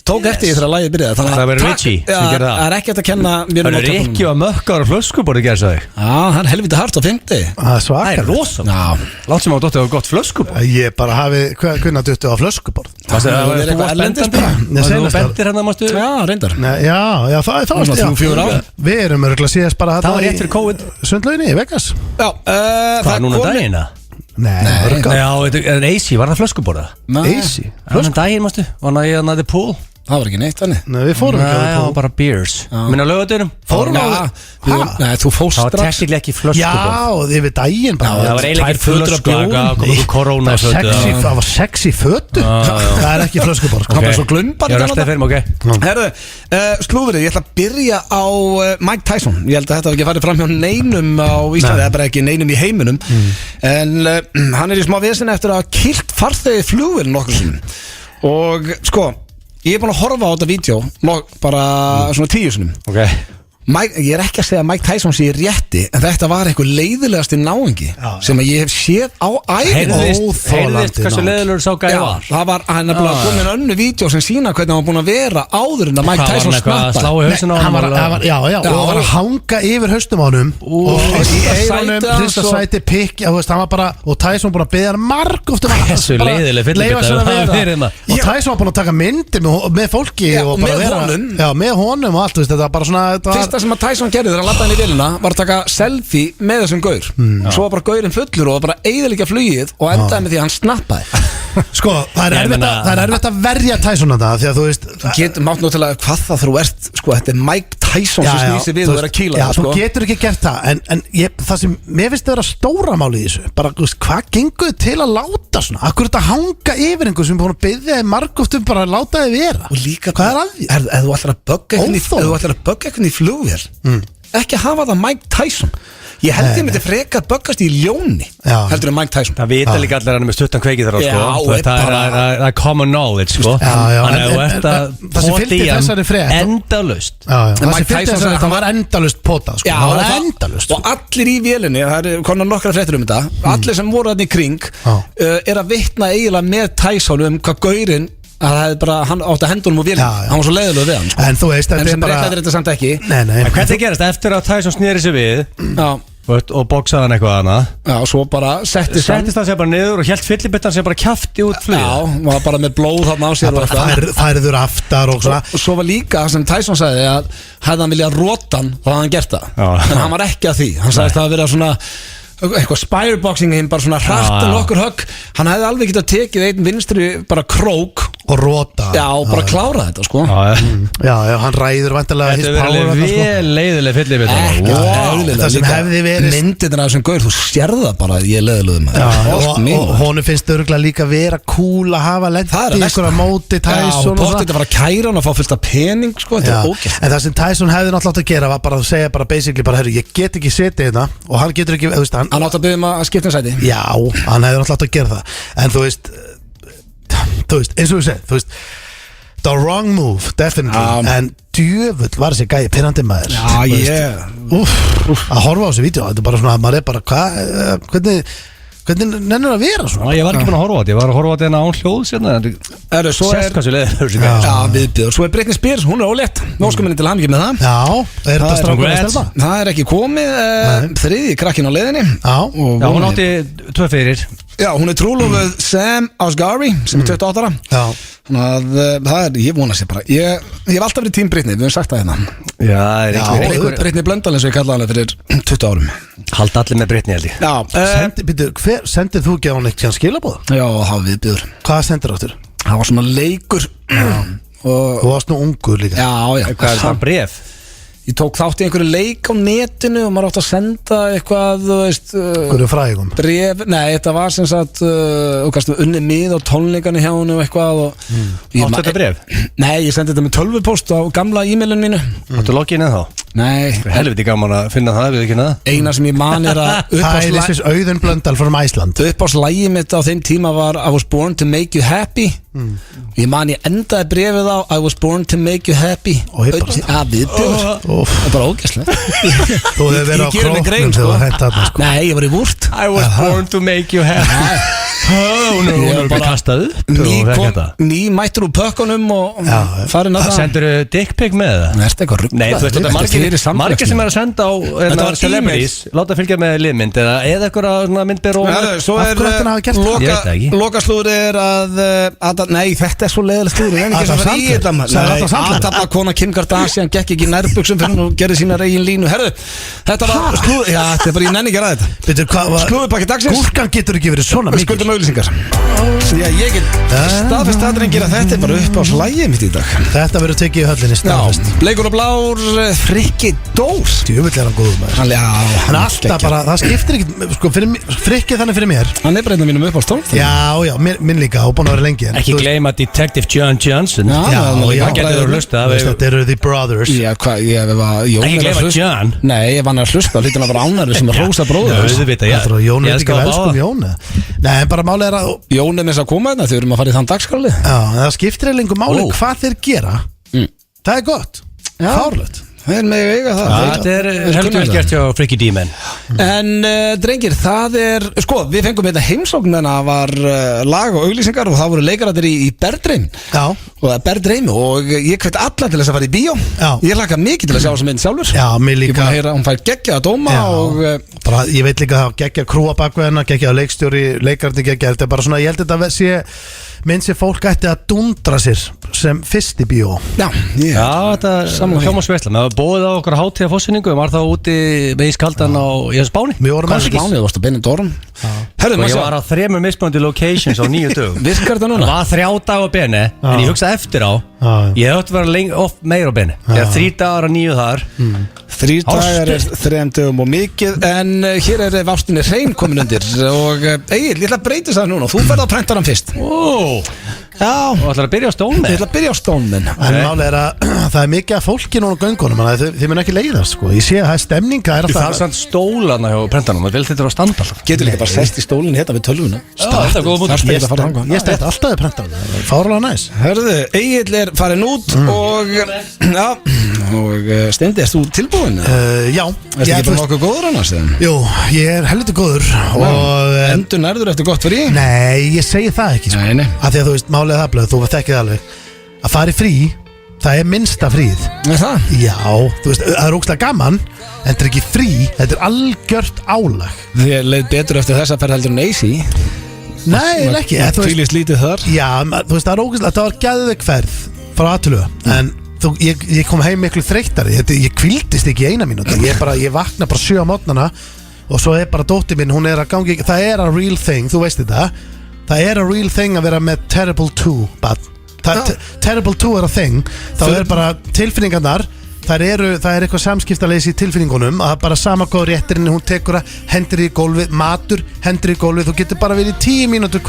Tók eftir því þegar lagið byrjaði. Það verður Richie sem gerir það. Það er ekki að kenna mér Það er Rikki og mökkar og flöskuborði gerðs að þig. Já, það er helviti hart á 50. Það er svakar. rosalega. Látt sem á dóttið á gott flöskuborð. Ég bara hafi, hvernig duttu á flöskuborð? Þú varst bendir bara. Þú bendir hérna mástu. Já, reyndar. Já, það var 3-4 ár. Við erum örgulega síðast bara Það var rétt fyrir COVID. Sundlauginni í Vegas. Já, Hvað núna dagina? Nei, Já, en AC, var það flöskuborða? AC? Þannig daginn mástu, var hann að the pool. Það var ekki neitt þannig. Nei, við fórum ekki á Já, það. bara beers. Minna lögadörum. Fórum á það. Nei, þú fóst Það var strax. tekniklega ekki flöskuborð. Já, yfir daginn bara. Það var eiginlega ekki flöskuborð. Korona í fötu. Það var sexy fötu. Það er ekki flöskuborð. Það var svo glumbar. Ég röstaði fyrir mig, ok. Herðu, slúðrið, ég ætla að byrja á Mike Tyson. Ég held að þetta hafi ekki farið fram hjá neinum á Íslandi, eða bara ekki neinum í heiminum. En hann er í smá veseni eftir að hafa kýlt farþegi flugvél nokkur sinnum. Og sko, Ég búin að horfa á þetta vídeo bara svona 10 sinum. Ok. Ég ekki að segja að Mike Tyson sé rétti, en þetta var einhver leiðilegasti náungi sem að ég hef séð á æfina. Heyrðist hversu leiðilegur sá gæði var? Það var, hann er bara komin önnu vídeo sem sína hvernig hann var búin að vera áður en að Mike Tyson snappa. Slá í hausinn á hann? Já, og var að hanga yfir haustum á honum og í eironum, hristasæti, pikk, hann var bara, og Tyson búin að beða hann margóft þessu leiðileg fyllibita. Og Tyson var búin að taka myndir með fólki og bara vera með honum og allt, þetta var bara svona það sem að Tyson gerði þegar hann lappaði inn í vélina var að taka selfie með þessum gaur svo var bara gaurinn fullur og bara eyðileggja flugið og endaði með því að hann snappaði. Sko, það er erfitt að verja Tyson að það, því að þú veist þú getur mátt náttúrulega hvað það þú ert, sko, þetta er Mike Tyson sem snýr sig við og er að kýla það, sko. Þú getur ekki gert það, en það sem mér finnst að vera stóra máli í þessu, bara, þú veist, hvað gengur til að láta svona, akkur þetta hanga yfir einhver sem er búin að biðja þig margóftum bara að láta þig vera, og líka, hvað er að því? Ef þú ætlar að bögga eitthvað í flugvél, ekki hafa það Mike Tyson. Ég held ég myndi frekar böggast í ljóni heldur en Mike Tyson. Það vita líka allir hann með stuttan kveikið þar á, sko. Það er common knowledge, sko. Þannig að þú ert að pota í hann endalaust. Þessi fylgdi þessari, það var endalaust potað, sko. Það var endalaust. Og allir í vélinni, það er konar nokkra fréttir um þetta, allir sem voru þarna í kring er að vitna eiginlega með Tyson hvað gaurinn að það hefði bara, hann átti að hendunum úr vélina, hann var svo leiðilegur við hann, sko. En þú veist, þetta er bara en sem réttlætir þetta samt ekki. Nei. Hvernig gerast eftir að Tyson snýri sig við og boksaði hann eitthvað hana og svo bara settist hann sér bara niður og hélt fyllibittan sér bara kjafti út flugið. Var bara með blóð þarna á sér og færður aftar og svona. Og svo var líka sem Tyson sagði að hefði hann viljað róta hann þá hafði hann gert það, en hann var ekki að því. Hann sagðist að það verið svona eitthvað spireboxing hinn, bara svona hratt en okkur högg. Hann hefði alveg getað tekið einn vinstri bara krók og róta og bara klára þetta, sko. Já, hann ræður vantilega his power. Þetta verður vel leiðileg fyllibita. Það sem hefði verið myndirna af þessum gaur, þú sérð það bara að ég er leiðilegum. Og honum finnst örgulega líka vera cool að hafa lent í einhverja móti Tyson og pottið að fara að kæra hann og fá fullt af pening, sko. Þetta er ógeðslegt. En það sem Tyson hefði náttúrulega átt að gera var bara að segja bara basically bara, herru, ég get ekki setið hérna og hann getur ekki, þú veist, hann átt að biðja að skipta sæti. Já, hann hefði náttúrulega átt að gera það. En þú veist, eins og þú segir, þú veist, the wrong move, definitely. En djöfull var þessi gæi pirrandi maður. Að horfa á þessi vídeo, þetta er bara svona, maður er bara, hvernig nennir að vera svona? Ég var ekki búin að horfa á þetta, ég var að horfa á þetta án hljóð sérna. Sérst hvað sér leiðilegur. Já, viðbjöður. Svo er Britney Spears, hún er ólétt. Nóskuminni til hamingju með það. Já, er þetta strákur að stelpa? Það er ekki komið, þriði krakkin á leiðinni. Já, hún átti 2 fyrir. Já, hún er trúlofuð Sam Asghari sem er 28 ára. Já. Þannig að það er, ég vona sér bara ég hef alltaf verið tím Britney, við höfum sagt það hérna. Já, Britney Blöndal eins og ég kallaði hana fyrir 20 árum. Haldi allir með Britney, held ég. Já, sendið þú ekki á hann eitthvað skilabóð? Já, það var viðbjöður. Hvað sendir áttur? Það var svona leikur. Og varst nú ungur líka. Já. Hvað er það, bref? Ég tók þátt í einhverju leik á netinu og maður átti að senda eitthvað, þú veist, einhverju frægum bref, nei, þetta var sem sagt unni mið á tónleikanu hjá henni og eitthvað Áttu þetta bref? Nei, ég sendi þetta með tölvupóst á gamla e-mailinu mínu. Áttu login eða þá? Nei. Helviti gaman að finna það, við ekki neða. Eina sem ég man er að Auðun Blöndal from Iceland. Uppáhaldslægið mitt á þeim tíma var I was born to make you happy. Ég man ég endaði brefið á I was born to make you happy. Viðbjöður. Það er bara ógæslega. Þú hefur verið á króknum þegar þú hætti þarna, sko. Nei, ég var í Vúrt. I was born to make you happy. Hún er bara kastað upp. Ný mættur úr pökkunum og farin að það. Sendur þú dick pic með það? Nei, þetta er eitthvað ruggla. Nei, þú veist, þetta er margir sem er að senda á celebrities, láta fylgja með liðmynd eða eitthvað myndber og lokaslúður er að nei, þetta er svo leiðileg slúður. Aðtapna kona Kim Kardashian gekk ekki nærbuxum fyrir hún og gerði sína eigin línu. Herðu, þetta var slúður. Já, þetta er bara í nenni gera þetta. Slúðurpakki dagsins. Gúrkan getur ekki verið svona mikil. Skuldum auglýsingar. Já, ég get staðfest aðrengir að þetta er bara upp á slægið mitt í dag. Þetta verður tekið í höllinni staðfest. Bleikur og blár, Frikki Dós. Djöfull er hann góður maður. Hann er alltaf bara, það skiptir ekki, sko, Frikki þannig fyrir mér. Hann er bara einn af mínum upp á stólf. Já, minn líka, og búin að vera lengi. Ekki gleyma Detective John Johnson. Já, það getur þú hlusta. Þetta eru The Brothers. Já, hvað, ekki gleyma John. Nei, ef hann er að hlusta, hlýtur hann að vera ánæður sem að rósa bróður. Jón er ekki að elskum Jón. Nei, en bara bara máli að Jón er með þess að koma þarna, þau erum að fara í þann dagskrali. Já, það skiptir eiginlega engu máli hvað þeir gera. Það er gott, fárlegt. Það er með eiga það. Það er heldur vel gert hjá Freaky D-Men. En drengir, það er, sko, við fengum þetta heimsókn en það var lag og auglýsingar og það voru leikarættir í Berdreim. Já. Og Berdreim og ég hvet alla til þess að fara í bíó. Já. Ég laka mikið til að sjá þessa mynd sjálfur. Já, mér líka. Ég búin að heyra, hún fær geggjaða dóma og bara, ég veit líka það, geggjað krúa bakveðina, geggjað leikstjóri, leikararnir geggjað. Þetta er bara svona, ég held þetta sé mynd sem fólk ætti að dundra sér sem fyrst í bíó. Já, þetta er hljómasveisla. Við bóðið á okkur hátíða fórsynningu. Við varum þá úti með ískaldan á Spáni. Við vorum með Spáni, við varst að beina dórum. Og ég var á 3 mismunandi locations á 9 dögum. Virkar þetta núna? Það var 3 dagar á beni, en ég hugsaði eftir á. Ég hef átt að vera meira á beni. Ég hef 3 dagar og 9 þar. 3 dagar er 3 dögum og mikið. En hér er Vástinni Hrein komin undir. Og Egil, ég ætla að breyta það núna. Þú ferð á prentaran fyrst. Já. Þú ætlar að byrja á Stónmen? Ég ætla að byrja á Stónmen. En máli er að það er mikið af fólki núna á göngunum. Þið mun ekki leiðast, sko. Ég sé að það er stemning. Það er samt stólana hjá prentanum. Það vil þetta að standa alltaf. Getur líka bara sest í stólinn hérna við tölvuna. Það er góð mútur. Ég stend alltaf við prentanum. Fárlega næs. Hörðu, Egil er farin út og Steindi, erst þú tilbúin? Já. Erst ekki bara nokkuð góður annars? Jú, ég er helviti góður. Endur nærður eftir gott frí? Nei, ég segi það ekki, sko. Nei. Af því að þú veist, málið það blöð, þú þekkið alveg. Að fara í frí, það er minnsta fríð. Er það? Já, þú veist, það er ógeðslega gaman, en þetta er ekki frí, þetta er algjört álag. Þið leið betur eftir þessa ferð heldur en AC? Nei, ekki. Fylgist lítið þar? Já, þú veist, það er ógeðslega, það var geðveik ferð frá aðtölu, en ég kom heim miklu þreyttari, ég kvíldist ekki í 1 mínútu, ég vakna bara 7 á mótnana og svo er bara dóttir mín, hún er að gangi, það er a real thing, þú veist þetta, það er a real thing að vera með Terrible 2 barn. Terrible 2 er a thing, þá er bara tilfinningarnar, það er eitthvað samskiptaleysi í tilfinningunum, að bara sama góð réttirinn, hún tekur að hendur í gólfið, matur, hendur í gólfið, þú getur bara verið í 10 mínútur,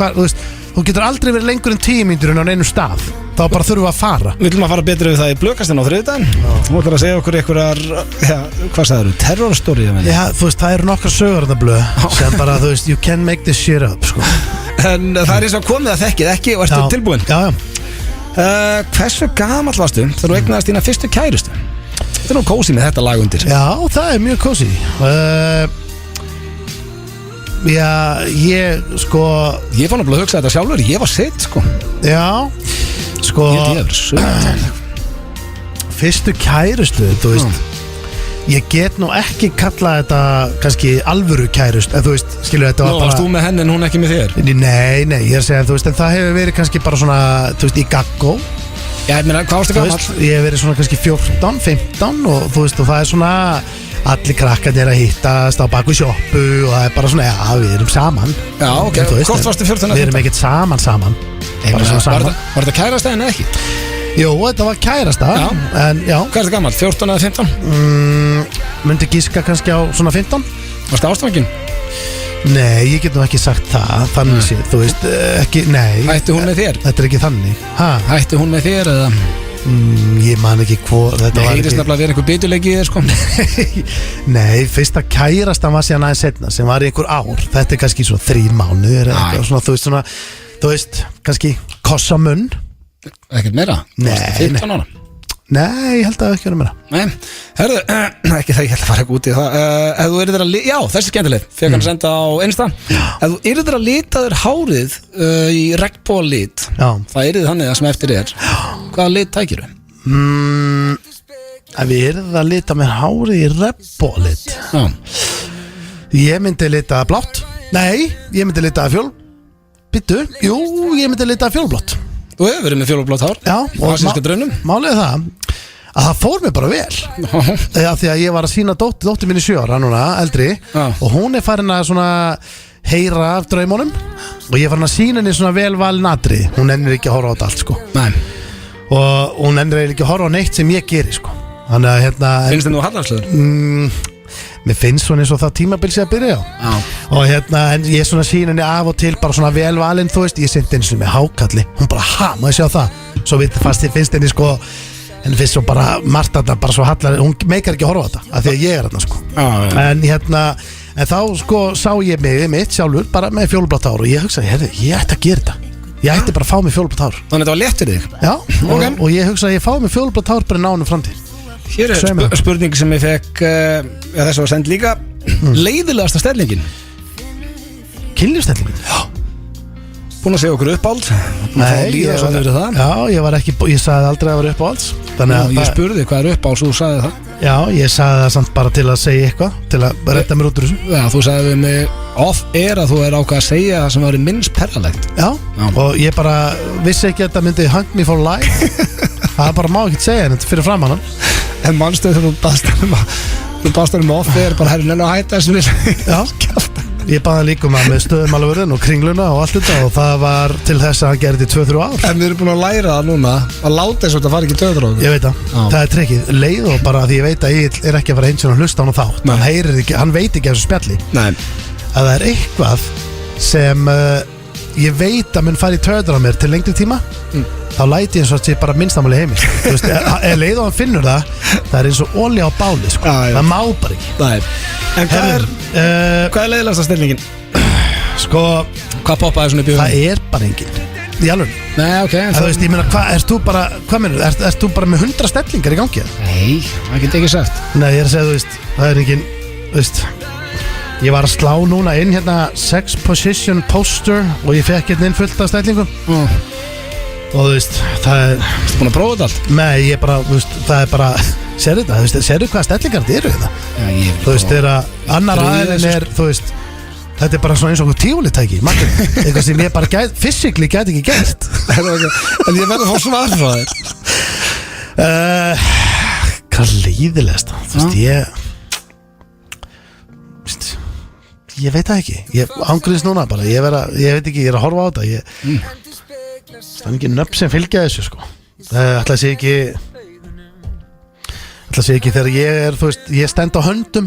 þú getur aldrei verið lengur en 10 mínútur en á einum stað, þá bara þurfum við að fara. Við ætlum að fara betur við það í blökastinn á þriðdaginn. Þú ætlar að segja okkur einhverjar, hvað sagður þú, terrorstory? Já, þú veist, það eru nokkar sögur þarna blöð, sem bara, þú veist, you can make this shit up, sko. En það er eins og komið að þekkið ekki og ertu tilbúin? Já. Hversu gamall varstu þegar þú eignaðist þína fyrstu kærustu? Þetta er nú kósi með þetta lag undir. Já, það er mjög kósi. Já, ég fann að hugsa þetta sjálfur, ég var sitt, sko. Já, sko. Ég var söt. Fyrstu kærustu, þú veist. Ég get nú ekki kallað þetta kannski alvöru kærust, en þú veist, skilur þetta var bara... Varst þú með henni en hún ekki með þér? Nei, ég er að segja, þú veist, en það hefur verið kannski bara svona, þú veist, í gaggó. Já, ég meina, hvað varstu gamall? Ég hef verið svona kannski 14, 15 og þú veist, og það er svona allir krakkarnir að hittast á baku sjoppu og það er bara svona, já, við erum saman. Já, ok, hvort varstu 14 Við erum ekkert saman. Bara svona saman. Var þetta kærasta en ekki? Jú, þetta var kærasta, en já. Hvað er þetta gammal, 14 eða 15? Myndi gíska kannski á svona 15. Varstu ástfangin? Nei, ég get nú ekki sagt það, þannig séð, þú veist, ekki, nei. Hætti hún með þér? Þetta er ekki þannig. Hætti hún með þér eða? Ég man ekki hvað þetta var. Nei, heyrist nefnilega að vera einhver biturleiki í þér, sko. Nei, fyrsta kærastan var síðan aðeins setna, sem var í einhver ár. Þetta er kannski svo 3 mánuðir eða eitthvað svona, þú veist, kannski kossamunn. Ekkert meira? Nei. 15 ára? Nei, ég held að það ekki verið meira. Nei, herðu, ekki það, ég held að fara ekki út í það. Ef þú yrðir að já, þessi skemmtileg, fekk hann að senda á Insta. Ef þú yrðir að lita þér hárið í regnbogalit, það yrðir þannig það sem eftir er. Hvaða lit tækir þú? Ef ég yrði að lita mér hárið í regnbogalit, ég myndi lita blátt. Nei, ég myndi lita ég myndi lita fjólblátt. Þú hefur verið með fjólublátt hár. Já, og málið er það að það fór mér bara vel. Því að ég var að sína dóttir mín í 7 ára núna, eldri, og hún er farin að svona heyra af draumunum og ég er farin að sína henni svona velvalin atriði. Hún ennir ekki að horfa á þetta allt, sko. Nei. Og hún ennir ekki að horfa á neitt sem ég geri, sko. Þannig að finnst þið nú hallarslegur? Mér finnst svona eins og það tímabil sé að byrja á. Og en ég er svona sín henni af og til bara svona velvalinn, þú veist, ég sendi eins og með hákalli, hún bara, má ég sjá það? Svo finnst henni sko, henni finnst svo bara margt að það bara svo hallar, hún meikar ekki að horfa á þetta, af því að ég er þarna, sko. En þá sko sá ég mig mitt sjálfur bara með fjólublátt hár og ég hugsaði, herri, ég ætti að gera þetta. Ég ætti bara að fá mig fjólublátt hár. Þannig þetta var létt fyrir þig? Já, og ég hugsaði að ég fá mig fjólublátt hár bara í nánum framtíð. Hér er spurning sem ég fekk, þess að var send líka, leiðilegasta stellingin? Kynlífsstellingin? Já. Búin að segja okkur uppáld? Nei, ég sagði aldrei að það var uppáhalds. Ég spurði hvað er uppáhalds og þú sagði það. Já, ég sagði það samt bara til að segja eitthvað, til að redda mér út úr þessu. Já, þú sagði við mig off-air að þú er ákvað að segja það sem var minnst perralegt. Já, og ég bara vissi ekki að þetta myndi hang me for life. Það bara má ekki segja þetta fyrir framann hann. En mannstöð þegar þú baðst um off-air bara herri nenni að hætta þessu við. Já, ég baði líka með stöðumalavörðin og kringluna og allt þetta og það var til þess að hann gerði 2-3 ár. En við erum búin að læra það núna að láta þess að það fari ekki döður á það. Ég veit það er trekkið, leið og bara því ég veit að ég er ekki að fara eins og hlusta á hann þátt. Hann veit ekki af þessu spjalli. Nei. Að það er eitthvað sem ég veit að mun fari í töður á mér til lengri tíma, þá læti ég eins og að sé bara minnstamáli heimil. Þú veist, leið og hann finnur það er eins og olja á báli, sko. Það má bara ekki. Nei. En hvað er leiðilegasta stellingin? Sko, hvað poppaði svona í björnum? Það er bara engin. Í alveg. Nei, ok. Þú veist, ég meina, hvað mennur? Erst þú bara með 100 stellingar í gangi? Nei, það get ekki sagt. Nei, ég er að segja, þú veist, það er engin, þú veist, ég var að slá núna inn hérna 6 position poster og ég fekk hérna inn fullt af stellingum. Og þú veist, það er... Þú búin að prófa þetta allt? Nei, ég bara, þú veist, það er bara... Sérðu þetta, þú veist, sérðu hvaða stellingar þetta eru þetta? Já, þú veist, þegar annar aðeins er, þú veist, þetta er bara svona eins og okkur tífulitæki, eitthvað sem ég bara physically gæti ekki gert. En ég verður að fá svar frá þér. Hvað leiðilegast, þú veist, ég veit það ekki, ég ángriðist núna bara, ég veit ekki, ég er að horfa á þetta, það er ekki nöfn sem fylgja þessu, sko. Ætla að sé ekki þegar ég er, þú veist, ég stend á höndum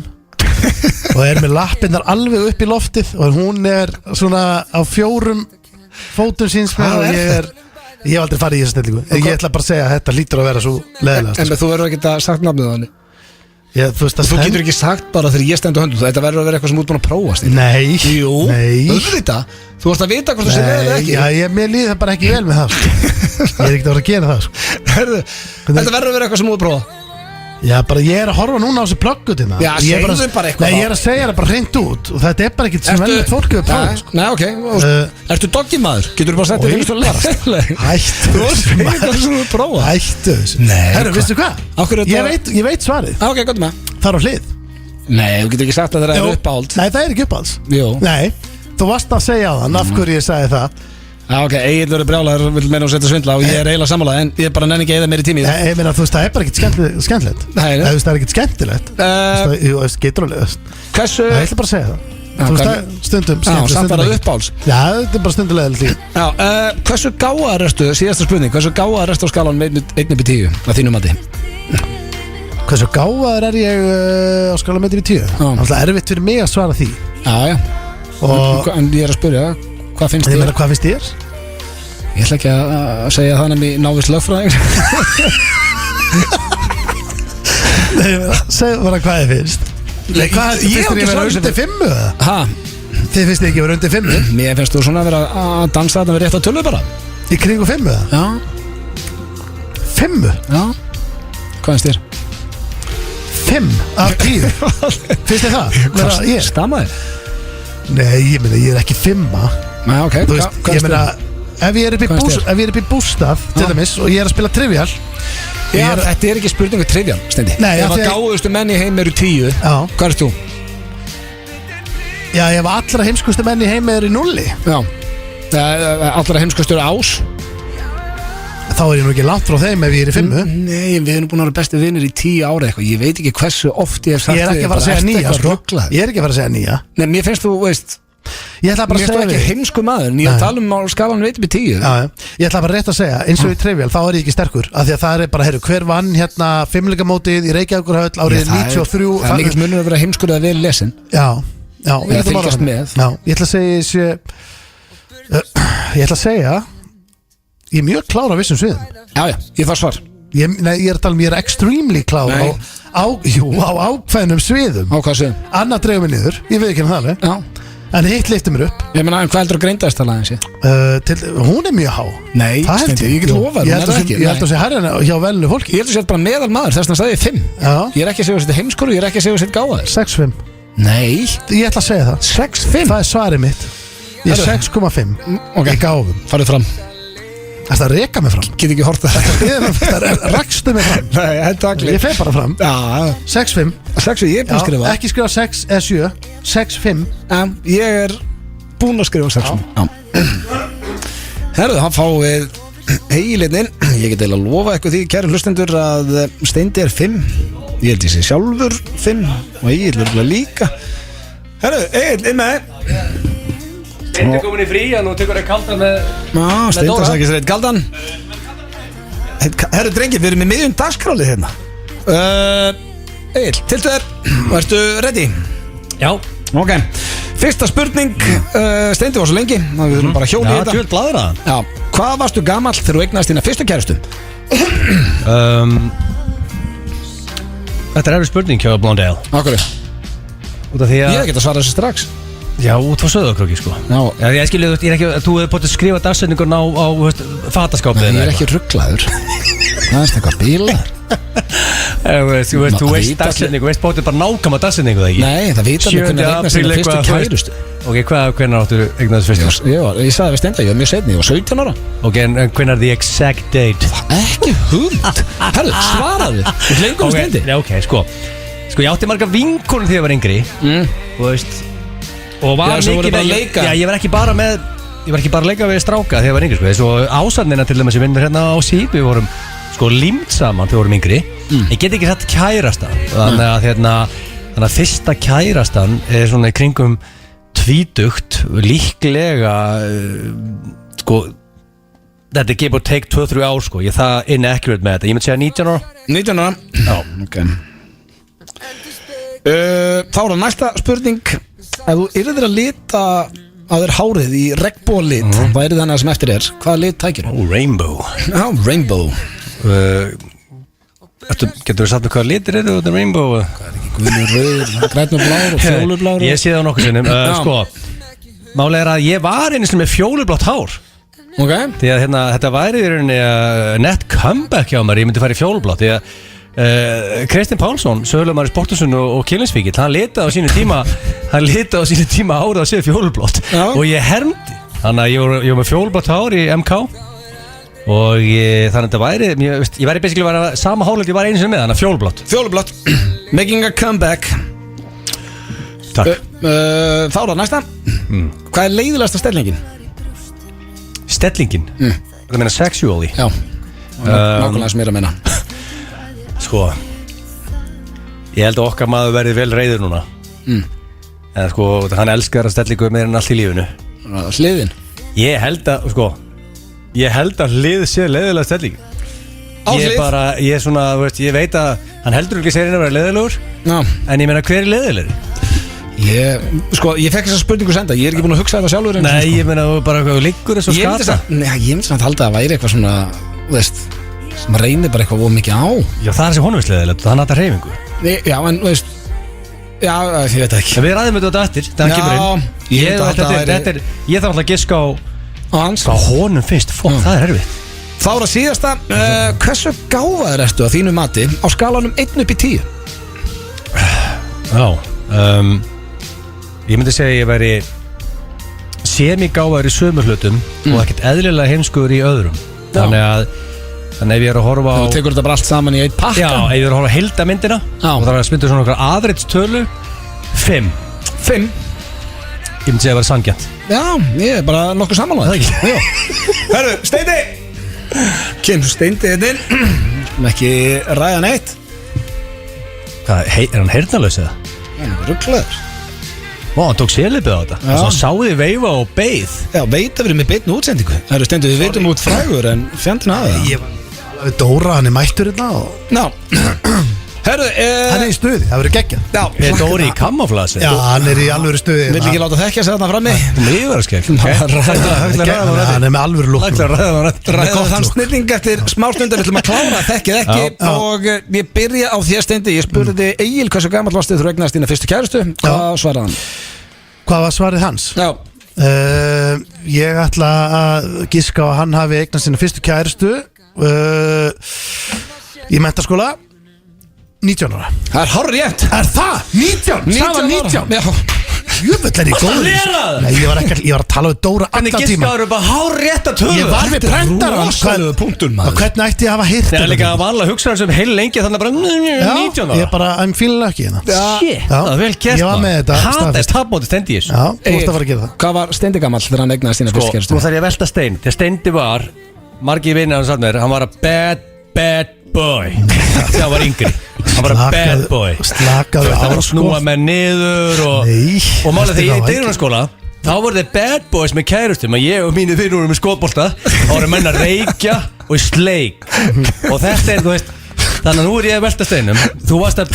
og er með lappirnar alveg upp í loftið og hún er svona á 4 fótum síns með og ég hef aldrei farið í þessu stellingu. Ég ætla bara að segja að þetta lítur að vera svo leiðilegast. En þú verður ekki að sagt nafnið á henni? Þú getur ekki sagt bara þegar ég stend á höndum, þetta verður að vera eitthvað sem út búin að prófast. Nei. Jú, auðvitað. Þú varst að vita hvort þú sé leiðilega ekki. Já, mér líði það bara ekki vel með það. Ég er ekkert að vera að gera það. Þetta verður að vera eitthvað sem út prófa. Já, bara ég er að horfa núna á þessu plöggutina. Já, segðu bara eitthvað. Nei, ég er að segja það bara hreint út og þetta er bara ekkert sem velnett fólk hefur prófað. Nei, ok. Ertu doggimaður? Getur þú bara sett þetta í Hættu þessu maður. Hættu þessu. Herru, veistu hvað? Ég veit svarið. Ok, gott með. Það er á hlið. Nei, þú getur ekki sagt að það er uppáhald. Nei, það er ekki uppáhalds. Jú. Nei, þú varst að segja á þann af hverju ég sagði það. Já, ok, Egil verður brjálæður, vil meina að setja svindla og ég er eiginlega sammála, en ég bara nenni ekki að eyða meiri tími í það. Ég meina, þú veist, það er bara ekkert skemmtilegt. Nei, þú veist, það er ekkert skemmtilegt. Þú veist, getur alveg. Hversu... Ég ætla bara að segja það. Þú veist, það stundum... Já, samt var það uppáhalds. Já, þetta er bara stundulega líka. Já, hversu gáðar ertu, síðasta spurning, hversu gáðar ertu á skalan 1-10 að þínu mati? Hversu gáðar er ég á skalan 1-10? Það er erfitt fyrir mig að svara því. Já. En ég er að spyrja, hvað finnst þér? Hvað finnst þér? Ég ætla ekki að segja það nefnir návist lögfræðing. Segðu bara hvað þið finnst. Hvað finnst þér ég vera undir 5? Hæ? Þið finnst þér ekki vera undir 5? Mér finnst þú svona að vera að dansa þetta með rétt á tölu bara. Í kringu 5? Já. 5? Já. Hvað finnst þér? 5 af 10. Finnst þér það? Hvað stammaði? Nei, ég meina, ég er ekki 5. Nei, ok. Þú veist, ég meina, ef ég er upp í bústað til dæmis og ég er að spila Trivial. Já, þetta er ekki spurningu Trivial, Steindi. Nei, ef að gáðustu menn í heim eru 10, hvað erst þú? Já, ef allra heimskustu menn í heim eru 0. Já, allra heimskustu eru ás. Þá er ég nú ekki langt frá þeim ef ég er í 5. Nei, við erum búin að vera besti vinnir í 10 ára eitthvað. Ég veit ekki hversu oft ég hef sagt. Ég er ekki að fara að segja 9, sko. Ég er ekki að fara að segja 9. Nei, mér finnst þú, veist, ég ætla bara að segja ekki heimsku maður, en ég er að tala um á skalanum 1-10. Já, ég ætla bara rétt að segja, eins og í Trivial, þá er ég ekki sterkur, af því að það er bara, herru, hver vann hérna fimmleikamótið í Reykjavíkurhöll árið 93. Það er mikill munur að vera heimskur eða vel lesin. Já, ég ætla að segja ég er mjög klár á vissum sviðum. Já, ég þarf svar. Ég er að tala ég er extremely klár á ákveðnum sviðum. Á hvað sviðum? Annað dregur mig niður, ég veit ekki það alveg. Já. En hitt lyfti mér upp. Ég meina, hvað heldur að greindaðistala þessi? Hún er mjög há. Nei, Steindi, ég get lofað. Ég held að sé herrina hjá velnu fólki. Ég held að sé bara meðal maður, þess vegna sagði ég 5. Já. Ég er ekki að segja að þetta heimskóru, ég er ekki að segja að þetta gáðaður. 6,5. Nei. Ég ætla að segja það. 6,5? Það er svarið mitt. Ég er 6,5 í gáfum. Farðu fram. Það er að reka mig fram. Get ekki hort það. Rakstu mig fram. Nei, þetta er ég fer bara fram. Já. 6,5. 6,5, ég er búinn að skrifa. Ekki skrifa 6 eða 7. 6,5. Ég er búinn að skrifa 6,5. Herðu, hann fáið við heilinn. Ég get eiginlega að lofa eitthvað því, kæru hlustendur, að Steindi er 5. Ég held ég sé sjálfur 5 og Egill er líka. Herðu, Egill, inn með Steindi komin í frí, að nú tekur það kaldan með Steindi er ekki sreit kaldan. Herru drengir, við erum í miðjum dagskrálið hérna. Egill, tiltu þér. Ertu ready? Já. Ok, fyrsta spurning. Steindi var svo lengi, við þurfum bara að hjóla í þetta. Já, tjóð bladur það. Já, hvað varstu gamall þegar þú eignaðist þína fyrstu kærustu? Þetta er erfið spurning hjá Blondale. Akkur? Ég get að svara þessu strax. Já, út frá Söðakróki, sko. Já, ég skilja, ég er ekki, þú hefur búin að skrifa dagsetningun á fataskápið. Nei, ég er ekki rugglaður. Það er eitthvað bílar. Þú veist dagsetningu, veist bótið bara nákvæma dagsetningu, það ekki? Nei, það vita mig hvernig eignast þína fyrstu kærustu. Ok, hvernig áttu eignaðist fyrstu? Ég sagði við Steindi, ég var mjög setni, ég var 17 ára. Ok, en hvernig er the exact date? Ekki hund. Herru, svaraðu. Þú lengum Steindi. Ok, sko, ég átti marga vinkonur þegar ég var yngri. Þú veist. Og var mikið með leika. Já, ég var ekki bara að leika við stráka þegar ég var yngri, sko. Svo ásarnina til dæmis sem vinnur hérna á Síp, við vorum sko límt saman þegar við vorum yngri. Ég get ekki satt kærasta. Þannig að fyrsta kærastan er svona í kringum 20, líklega sko þetta er give or take 2-3 ár, sko. Ég það inaccurate með þetta. Ég myndi segja 19 ára. 19 ára? Já, ok. Þá er það næsta spurning. Ef þú yrðir að lita á þér hárið í regnbólit, hvað er þannig að sem eftir er? Hvaða lit tækir þú? Rainbow. Já, rainbow. Getur þú sagt með hvaða litir eru þetta rainbow? Hvað er ekki guðnur, rauður, grænn og blár og fjólublár? Ég sé það á nokkuð sinnum. Sko, málega er að ég var einu sem með fjólublátt hár. Ok. Því að þetta væri í rauninni net comeback hjá mér, ég myndi fara í fjólublátt. Því að Kristinn Pálsson, sögulegumar í Sportusun og Kilinsvíkill, hann litaði á sínu tíma árið að séu fjólublátt og ég hermdi, þannig að ég var með fjólublátt hár í MK og þannig að þetta væri, ég væri basically sama hálfleitt ég var einu sem með, þannig að fjólublátt making a comeback. Takk. Þá er það næsta. Hvað er leiðilegasta stellingin? Stellingin? Það meina sexually? Já, nákvæmlega sem ég er að meina. Sko, ég held að okkar maður verði vel reiður núna. En sko, hann elskar að stellingu meira en allt í lífinu. Hliðin? Ég held að hlið sé leiðilega stelling. Á hlið? Ég er svona, ég veit að hann heldur ekki sér inn að vera leiðilegur. Já. En ég meina, hver er leiðilegri? Ég fekk þessa spurningu senda. Ég er ekki búin að hugsa þetta sjálfur. Nei, ég meina bara eitthvað liggur þessu skata. Nei, ég myndi samt halda að það væri eitthvað svona, sem reynir bara eitthvað mikið á. Já, það er þessi honumvisleðilegt, það er náttúrulega hreyfingu. Já, en já, ég veit ekki. Við ræðum þetta eftir, það kemur inn. Ég þarf alltaf að giska á hvað honum finnst. Það er erfitt. Þá er að síðasta, hversu gáfaður ertu að þínu mati á skalanum 1 upp í 10? Já, ég myndi segja ég væri semi-gáfaður í sömu hlutum og ekkert eðlilega heimskuður í öðrum. Þannig ef ég er að horfa á... Þú tekur þetta bara allt saman í eitt pakka? Já, ef ég er að horfa á heildamyndina og það er að spynda svona okkar aðreitstölu 5. Ég myndi segja að vera sanngjarnt. Já, ég er bara nokkuð samanlega. Það ekki. Hörru, Steindi! Kemur Steindi þetta inn. Ekki ræða neitt. Hvað, er hann heyrnalaus eða? Já, rugglaður. Ó, hann tók sérleipið á þetta. Svo sáði veifa og beið. Já, veit að verið með beinni útsendingu. Það eru Steindi, við veitum út frægur en fjandina að það. Dóra, hann er mættur hérna. Ná, Herðu, hann í stuði, það verður geggjað. Já, Er Dóri í kammaflasi? Já, hann í alvöru stuði. Vill ekki láta þekkja sig þarna frammi. Hann með alvöru lúk. Ræða þann snilling eftir smástundar. Við ætlum að klára þekkið ekki. Og ég byrja á þér Steindi. Ég spurði Egil hversu gamall varstu þú eignaðist þína fyrstu kærustu. Hvað svaraði hann? Hvað var svarið hans? Já. Ég ætla að giska á að hann hafi eignast sína fyrstu kærustu í menntaskóla 19 ára. Það er hárrétt. Er það? 19? Það var 19? Já. Jöfull er ég góður. Nei, ég var að tala við Dóra alla tíma. Hvernig giskaður bara hárrétt að tölu? Ég var við brentarann. Rosalega punktur maður. Og hvernig ætti ég að hafa heyrt þetta? Það er líka að vanlega hugsa sem heil lengi þannig bara 19 ára. Ég bara, I'm feeling lucky hérna. Shit, það var vel gert. Ég var með þetta. Hataðist tapmóti Steindi í þessu. Já, þú vorst að fara að gera það. Hvað var Steindi gamall þegar hann eignaðist sína fyrstu kærustu? Nú þarf ég að velta Stein. Þegar Steindi var, margir vinir hann satt með þér, hann var að bad boy. Þegar hann var yngri. Hann var að bad boy. Slakaðu á, sko. Snúa með niður og málega þegar ég í deyrunarskóla þá voru þeir bad boys með kærustum að ég og mínu vinur voru með skotbolta þá voru menn að reykja og í sleik og þetta er, þú veist, þannig að nú er ég að velta Steinum. Þú varst að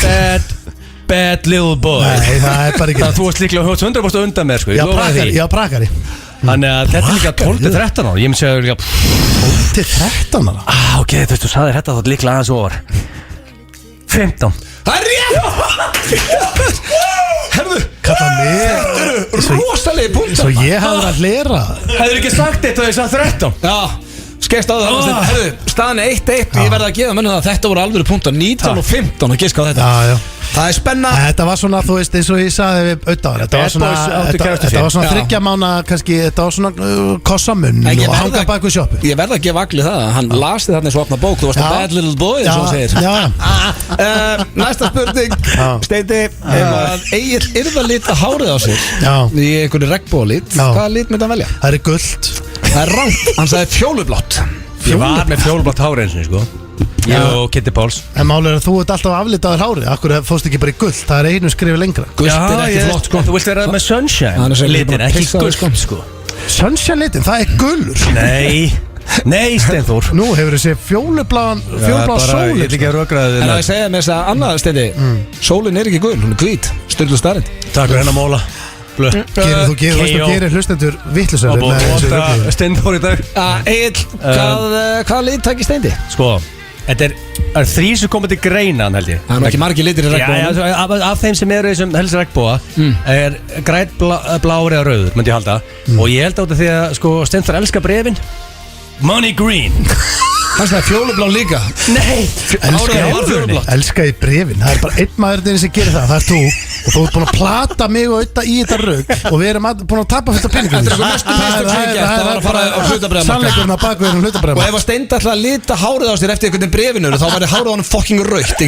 bad little boy. Nei, það er bara ekki. Þannig að þú varst líklega 100% undan mér, sko. Já, prakari. Þannig að þetta er líka 12-13 ára. Ég myndi segja líka 12-13 ára? Ok, þú veist, þú sagðir þetta þá líklega aðeins ofar 15. Það er rétt! Herðu, kalla mig. Þetta eru rosalegi punktar. Svo ég hafði að lera. Hefur ekki sagt þetta þegar ég sagði 13? Já, skeist á það. Herðu, staðan er 1-1. Ég verði að gefa mönnum það að þetta voru alvöru punktar. 19 og 15 að giska á þetta. Já. Það er spenna. Þetta var svona, þú veist, eins og ég sagði við auðvitað. Þetta var svona 3 mána, kannski, þetta var svona kossamunn og hanga bak við sjoppu. Ég verði að gefa Agli það. Hann lasi þarna eins og opna bók. Þú varst a bad little boy, eins og hann segir. Næsta spurning, Steindi, ef að Egill yrða lita hárið á sig í einhverju regnbólit, hvaða lit myndi hann velja? Það er gult. Það er rangt. Hann sagði fjólublátt. Ég var með fjólublátt hárið eins og sko. Ég og Kitty Pauls. En málið er að þú ert alltaf aflitaður hárið. Akkur fórst ekki bara í gult. Það er einu skrifi lengra. Gult er ekki flott sko. Þú vilt vera með sunshine litin, ekki gult sko. Sunshine litin, það er gulur. Nei Steinþór. Nú hefur þessi fjólubláan sól. Ég ekki að rökraði. En að ég segja með þess að annað Steindi, sólin er ekki gul, hún er hvít. Sturlu starrend. Takk fyrir hennar móla. Þú gerir hlustendur vittlusar Steinþór í dag. Egill, hvaða lit takk í Steindi? Sko, þetta er 3 sem komið til greinan held ég. Það er nú ekki margir litir í regnbóa. Af þeim sem eru í þessum helst regnbóa er græn, blár eða rauður myndi ég halda. Og ég held átta því að sko, Steinþór elskar brefin Money green. Hann sagði fjólublá líka. Nei, elska í brefin. Það er bara einn maður sem gerir það. Það er þú. Og þú ert búin að plata mig og auðvitað í þetta rugg. Og við erum búin að tapa fullt af peningum. Þetta er eitthvað mestu mistök sem ég gert. Það var að fara á hlutabræðamarkað. Sannleikurinn á bakveginn hlutabræðamarkað. Og ef að Steindi ætla að lita hárið á sér eftir einhvern brefinur, þá væri hárið á hann fucking rautt.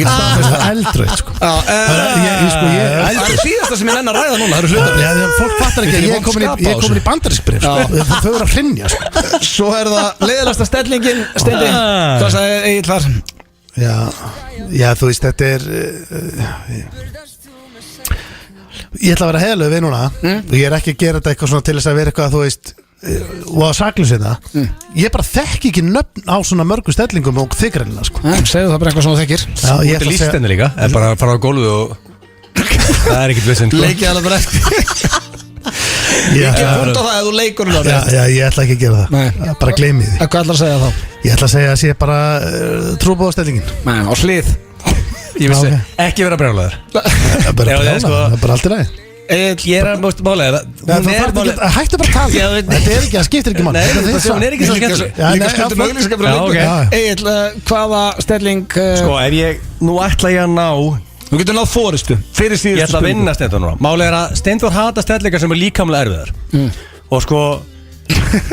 Eldrautt sko. Það er síðasta sem ég nenni að ræða núna. Það eru hlutabræð. Fólk fattar ekki að ég er komin í bandarískbref. Þau eru að hrynja. Svo er það leiðilegasta stellingin, Steindi. Hvað sagði Egill þar? Já, þú veist, þetta er ég ætla að vera heiðalög við núna og ég er ekki að gera þetta eitthvað svona til þess að vera eitthvað, þú veist, og að saklus þetta. Ég bara þekki ekki nöfn á svona mörgum stellingum og þykrenina sko. Segðu það bara eitthvað svona þekkir. Þú ert líst henni líka, en bara að fara á gólfið og það er ekkert vissinn. Leikið alveg bara eftir. Ég ekki punkt á það að þú leikur hún á rétt. Já, ég ætla ekki að gera það. Bara gleymi því. Hvað ætlar að segja þá? Ég ætla að segja að sé bara trúbóðstellingin. Nei, á hlið. Ég vissi, ekki vera brjálaður. Það er bara allt í lagi. Ég er að málega. Hættu bara að tala. Þetta er ekki, það skiptir ekki mann. Nei, það er ekki svo skemmtileg. Líka skemmtum auglýsingar. Egill, hvaða stelling? Sko, ef ég, nú ætla ég að ná. Þú getur náð fóristu fyrir síðustu. Ég ætla að vinna Steindór núna. Málega er að Steindór hata stellingar sem er líkamlega erfiðar. Og sko,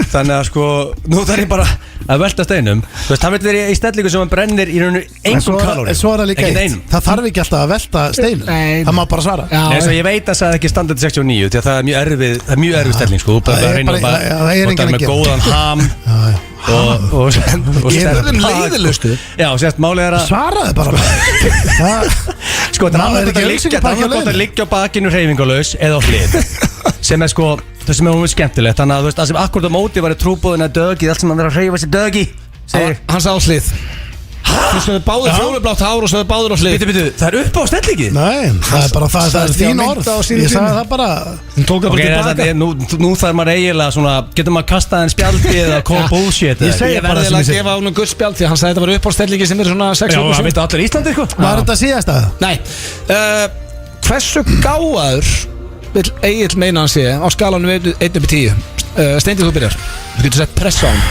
þannig að sko, nú þarf ég bara að velta steinum. Þú veist, það vil vera í stellingu sem hann brennir í rauninu engum kalóri. En svo er það líka eitt. Það þarf ekki alltaf að velta steinum. Það má bara svara. Nei, svo ég veit að það er ekki standard 69, því að það er mjög erfið stelling, sko. Þú bara reynir bara með góðan ham og gerðum leiðilustu. Já, sérst, málið er að svaraði bara. Sko, það er að liggja á bakinu hreyfingarlaus eða á hlið, sem er sko það sem er mjög skemmtilegt. Þannig að þú veist, það sem akkurat á móti var trúbóðin að dögi, allt sem hann verið að hreyfa sér dögi, segir hann sá hlið. Þú sögðu báður fjólublátt hár og sögðu báður á hlið. Bitu, það upp á stellingi? Nei, það bara það er þín orð. Ég sagði það bara. Hún tók það bara tilbaka. Nú þarf maður eiginlega svona, getur maður kastað en spjaldi eða call bullshit. Ég segi bara sem ég segi. Ég verði að gefa hún guldspjald því hann sagði þetta var upp á stellingi sem er svona 6 Já, það veistu allir Íslandi sko. Var þetta síðast að? Nei, hversu gáður vil Egill meina hann sé á skalanum 1-10? Steindi, þú byrjar. Þú getur sett pressa á hann.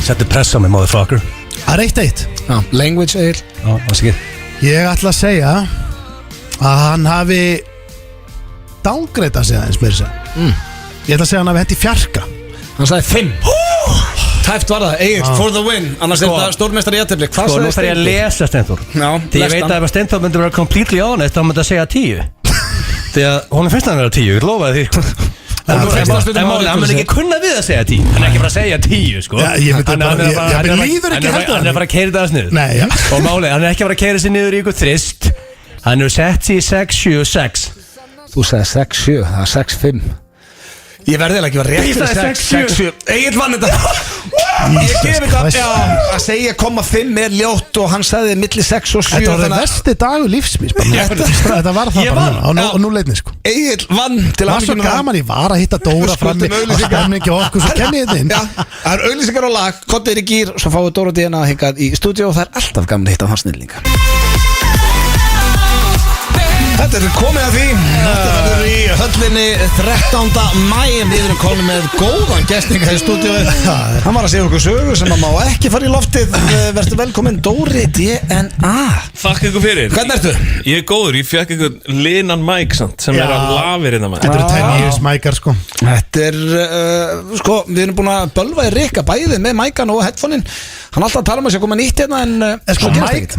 Settu pressa á mig, motherfucker. Það er 1-1. Já, language Egill. Já, það sé ekki. Ég ætla að segja að hann hafi downgradað sig aðeins með þess Ég ætla að segja hann hafi hendi fjarka. Hann sagði 5. Tæft var það, Egill, for the win. Annars er þetta stórmeistari í jafntefli. Hvað sagði Steindi? Nú þarf ég að lesa Steinþór. Já, því ég veit að ef Steinþór myndi vera completely honest þá myndi að segja 10. Því að hún finnst að vera 10, ég lofaði því. Hann mun ekki kunna við að segja 10. Hann er ekki bara að segja 10 sko. Ég líður ekki heldur. Hann er bara að keira það sniður. Nei, já. Og málið, hann er ekki bara að keira sig niður í ykkur þrist. Hann er sett í 6-7-6. Þú sagði 6-7, það er 6-5. Ég verði ekki að rétt fyrir 6-7. Egill vann þetta. Ég gef þetta að segja 0,5 er ljótt og hann sagði milli 6 og 7. Þetta var það vesti dagur lífsmís. Þetta var það bara og nú leitni sko. Egill vann til að svo gaman ég var að hitta Dóra frammi og stemningi og okkur svo kenni ég þinn. Það er auglýsingar á lag, kontið er í gýr, svo fáið Dóra DNA hingað í stúdíu og það er alltaf gaman að hitta hans snillinga. Þetta er komið að því. Þetta verður í höllinni 13. maí. Við erum komin með góðan gestinga í stúdíu. Hann var að segja okkur sögu sem að má ekki fara í loftið. Verður velkomin Dóri DNA. Þakk ykkur fyrir. Hvernig ertu? Ég er góður, ég fekk ykkur linan mæk sem er að lafir innan maður. Þetta eru 10 years mækar sko. Þetta er, sko, við erum búin að bölva í Rikka bæði með mækan og headphone-in. Hann alltaf tala um að sé að koma nýtt hérna en sko,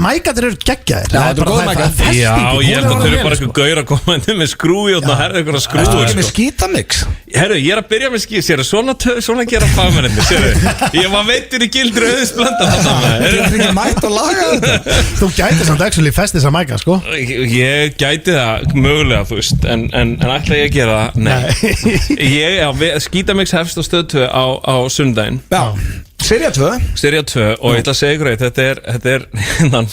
mækarnir eru geggjaðir. Já, þetta er góð mækar. Já, ég held að þau eru bara eitthvað gaur að koma inn með skrúi og það herði eitthvað skrúi. Þú ekki með skítamix? Herru, ég er að byrja með skít, sér svona gera fagmennir, sérðu. Ég var veitur í gildur auðisblanda þarna. Þú er ekki mætt að laga þetta. Þú gæti samt actually fest þessa mæka, sko. Ég gæti það mögulega, þú veist, en ætla ég að gera það? Nei. Skítamix hefst á stöð 2 á sundaginn. Já. Sería 2 og ég ætla að segja ykkur þetta er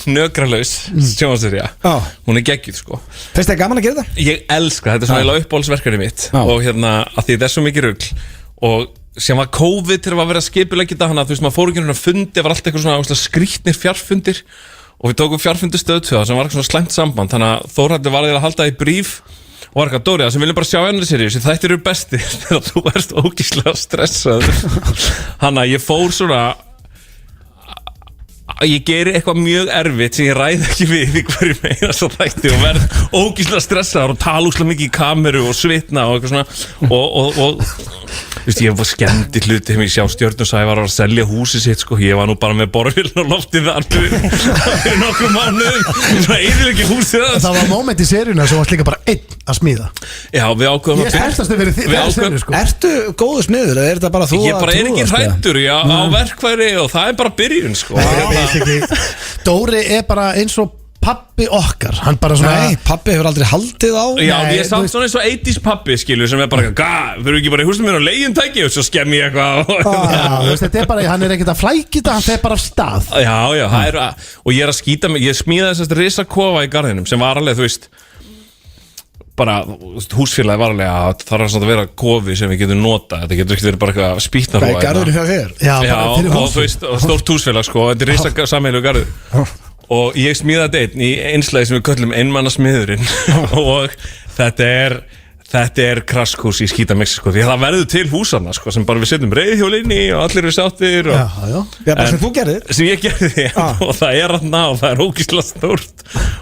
nökralaus sjónvarpssería. Hún er geggjuð sko. Finnst þér gaman að gera þetta? Ég elska, þetta er svona eiginlega uppáhaldsverkefni mitt og að því þetta er svo mikið rugl og sem var COVID til að vera skipuleggja þetta, þú veist maður fór ekki að fundi, það var alltaf eitthvað svona skrýtnir fjarfundir og við tókum fjarfundi stöð 2 sem var eitthvað svona slæmt samband, þannig að Þórhallur var að halda í bríf og var eitthvað Dóri, það sem viljum bara sjá ennur seríu sem þættir eru besti þegar þú erst ógíslega stressaður. Hanna, ég fór svona ég geri eitthvað mjög erfitt sem ég ræð ekki við í hverju meina svo þætti og verð ógíslega stressaður og tala úslega mikið í kameru og svitna og eitthvað svona og þú veist, ég var skemmt í hluti þegar ég sjá Stjörnusævar að selja húsið sitt sko, ég var nú bara með borðvélina og loftið þar fyrir nokkrum mánuðum svona eyðileggi húsið þar. Það var moment í seríuna sem var líka bara einn að smíða. Já, við ákveðum að spenntastu fyrir því sko. Ertu góðu smiður eða er þetta bara þú að trúa? Ég bara er ekki hræddur á verkfæri og það er bara byrjun sko. Dóri er bara eins og pappi okkar, hann bara svona. Nei, pappi hefur aldrei haldið á. Já, ég er samt svona eins og 80's pappi skilur sem er bara fyrir ekki bara í húsinu mér á leigjumtæki og svo skemm ég eitthvað. Já, þetta er bara, hann er ekkert að flækja þetta, hann fer bara af stað. Já, það er og ég er að skýta mig, ég smíðaði þessast risakofa í garðinum sem var alveg, þú veist bara, húsfélagi var alveg að það er að vera kofi sem við getum nota, þetta getur ekki verið bara eitthvað spýtnaróa. Hvað er garður hjá þér? Já, og þú veist, stórt húsfélag sko, þetta er risa sameiginlegu garður. Og ég smíðaði þetta einn í einslæði sem við köllum einmannasmiðurinn og þetta er krasskurs í skítamix sko, því að það verður til húsana sko, sem bara við setjum reiðhjólinni og allir eru sáttir Já, bara sem þú gerðir. Sem ég gerði, og það er þarna og það er ógeðslega stórt